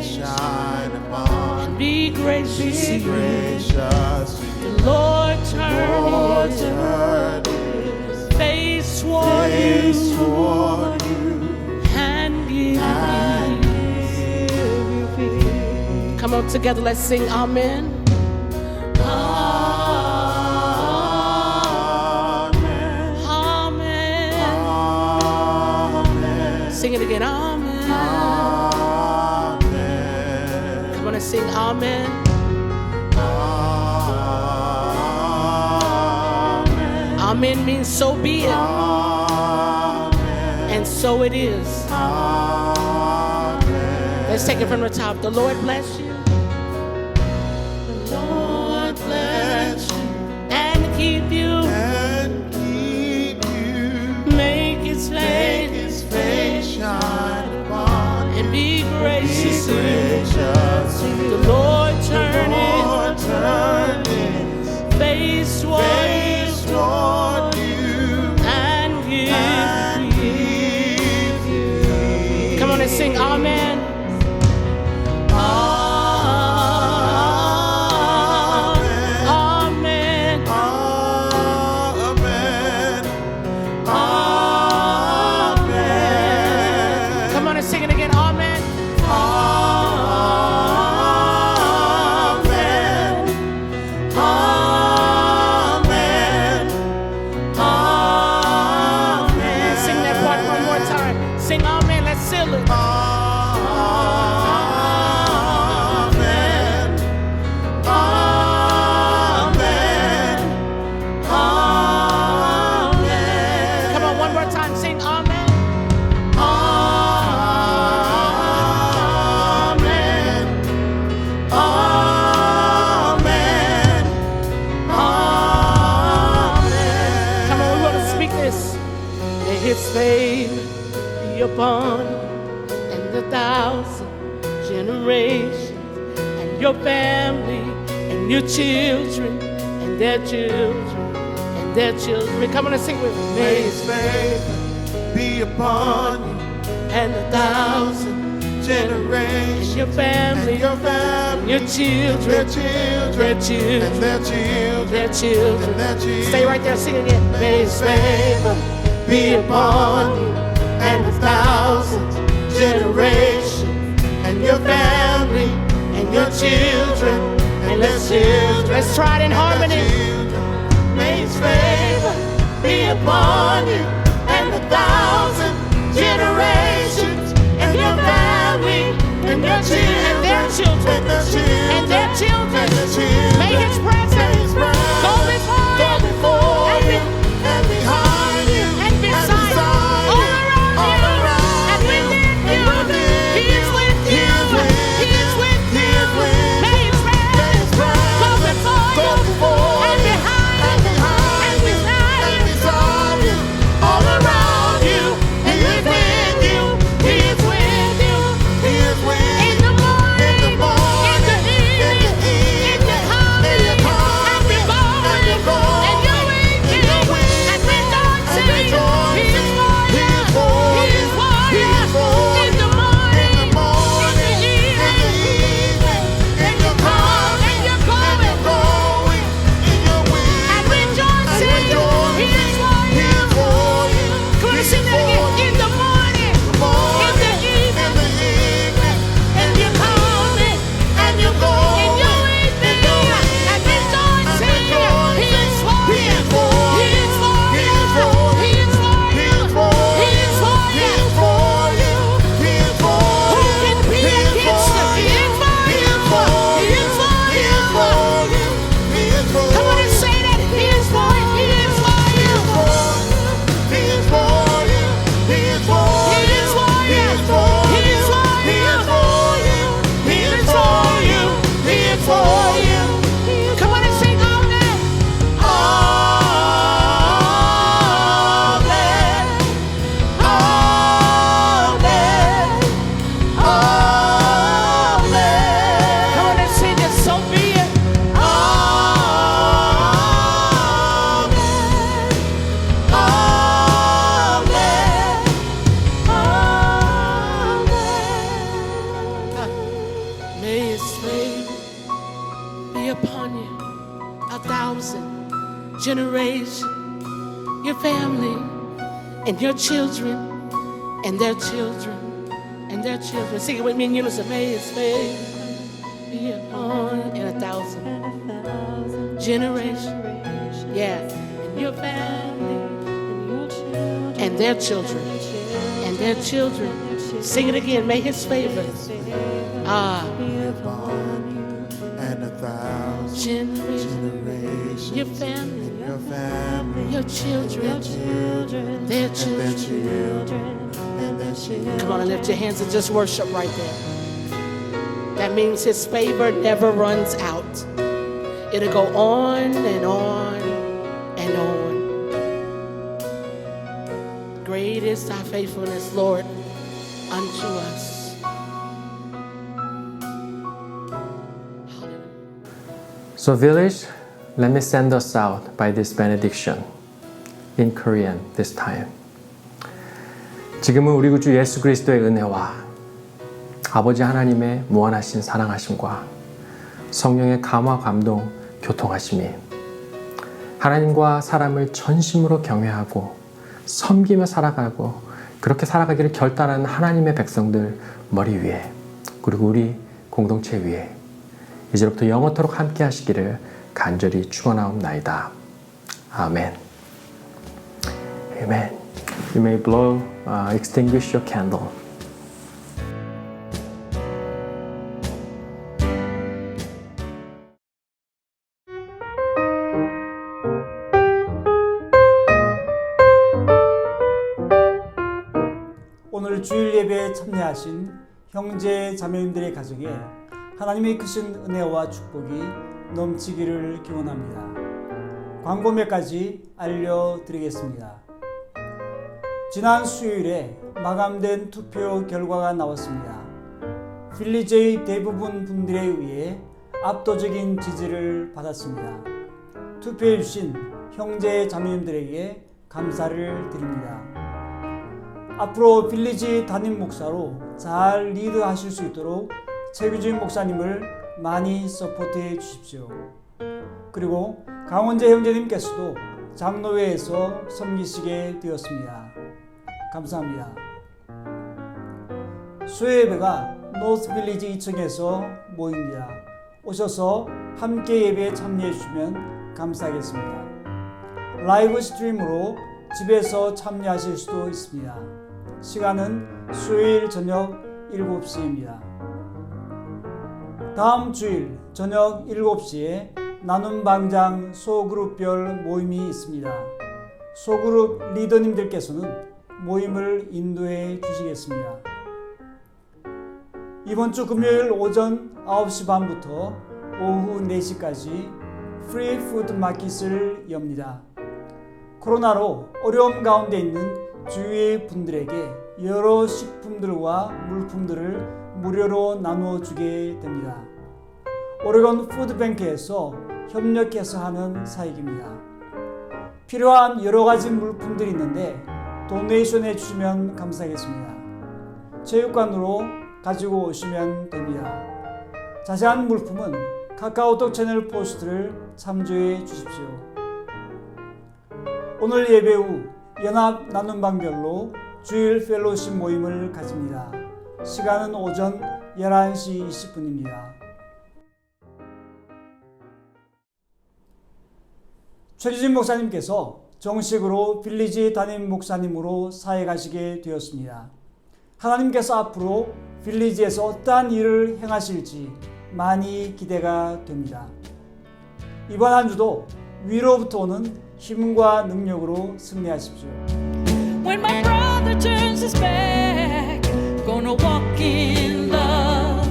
Shine upon and be gracious to you. gracious. The Lord turn His Turn face toward His you toward you and give you peace. Come Come on, together, let's sing Amen. Amen. Amen. Sing it again. Amen. Amen. Come on and sing Amen. Amen. Amen means so be it. Amen. And so it is. Amen. Let's take it from the top. The Lord bless you. The Lord bless you and keep you. Make His face shine upon you and be gracious. The Lord turn His face toward you and give you. Come on and sing Amen. Sing it again, Amen. Amen. Amen. Amen. Sing that part one more time. Sing Amen. Let's seal it. Amen. Amen. Amen. Come on, one more time. Sing Amen. His favor be upon you and 1,000 generations, and your family and your children and their children and their children. Come on and sing with me. May His favor be upon you and 1,000 generations, and your family and your children, their children and their children. Stay right there, sing again. May His favor be upon you and 1,000 generations, and your family and your children and their children. Let's try it in harmony. May His favor be upon you and 1,000 generations, and your family and your children and their children and their children. May His presence go before you and behind you. Generation, your family, and your children, and their children, and their children. Sing it with me in unison. May His favor be upon in 1,000 generations. Yeah, and your family and their children and their children. Sing it again. May His favor Be upon you and 1,000 generations. Your family, Your family, your children, their children. and their children. Come on and lift your hands and just worship right there. That means His favor never runs out. It'll go on and on and on. Great is thy faithfulness, Lord, unto us. So village, let me send us out by this benediction in Korean this time. 지금은 우리 구주 예수 그리스도의 은혜와 아버지 하나님의 무한하신 사랑하심과 성령의 감화 감동 교통하심이 하나님과 사람을 전심으로 경외하고 섬기며 살아가고 그렇게 살아가기를 결단하는 하나님의 백성들 머리 위에 그리고 우리 공동체 위에 이제부터 영원토록 함께 하시기를 간절히 축원하옵나이다. 아멘. Amen. You may blow, extinguish your candle. 오늘 주일 예배에 참여하신 형제 자매님들의 가정에 하나님의 크신 은혜와 축복이 넘치기를 기원합니다. 광고 몇 가지 알려드리겠습니다. 지난 수요일에 마감된 투표 결과가 나왔습니다. 빌리지의 대부분 분들에 의해 압도적인 지지를 받았습니다. 투표해 주신 형제 자매님들에게 감사를 드립니다. 앞으로 빌리지 담임 목사로 잘 리드하실 수 있도록 최규진 목사님을 많이 서포트해 주십시오. 그리고 강원재 형제님께서도 장로회에서 섬기시게 되었습니다. 감사합니다. 수요 예배가 노스 빌리지 2층에서 모입니다. 오셔서 함께 예배에 참여해 주시면 감사하겠습니다. 라이브 스트림으로 집에서 참여하실 수도 있습니다. 시간은 수요일 저녁 7시입니다. 다음 주일 저녁 7시에 나눔 방장 소그룹별 모임이 있습니다. 소그룹 리더님들께서는 모임을 인도해 주시겠습니다. 이번 주 금요일 오전 9시 반부터 오후 4시까지 프리 푸드 마켓을 엽니다. 코로나로 어려움 가운데 있는 주위의 분들에게 여러 식품들과 물품들을 무료로 나누어 주게 됩니다. 오레곤 푸드뱅크에서 협력해서 하는 사역입니다. 필요한 여러 가지 물품들이 있는데 도네이션 해주시면 감사하겠습니다. 체육관으로 가지고 오시면 됩니다. 자세한 물품은 카카오톡 채널 포스트를 참조해 주십시오. 오늘 예배 후 연합 나눔방별로 주일 펠로십 모임을 가집니다. 시간은 오전 11시 20분입니다. 최규진 목사님께서 정식으로 빌리지 담임 목사님으로 사역하시게 되었습니다. 하나님께서 앞으로 빌리지에서 어떠한 일을 행하실지 많이 기대가 됩니다. 이번 한 주도 위로부터 오는 힘과 능력으로 승리하십시오. When my brother turns his back, gonna walk in love.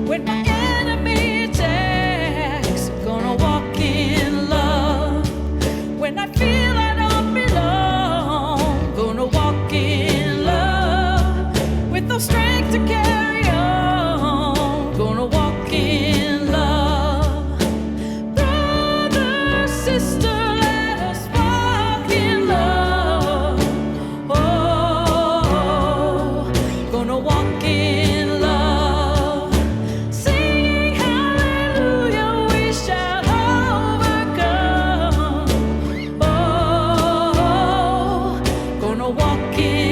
When my enemy attacks, gonna walk in love. When I feel I don't belong, gonna walk in love. With no strength to carry on, gonna walk in love. Brother, sister, let us walk in love. Oh, gonna walk in love. Singing hallelujah, we shall overcome. Oh, gonna walk in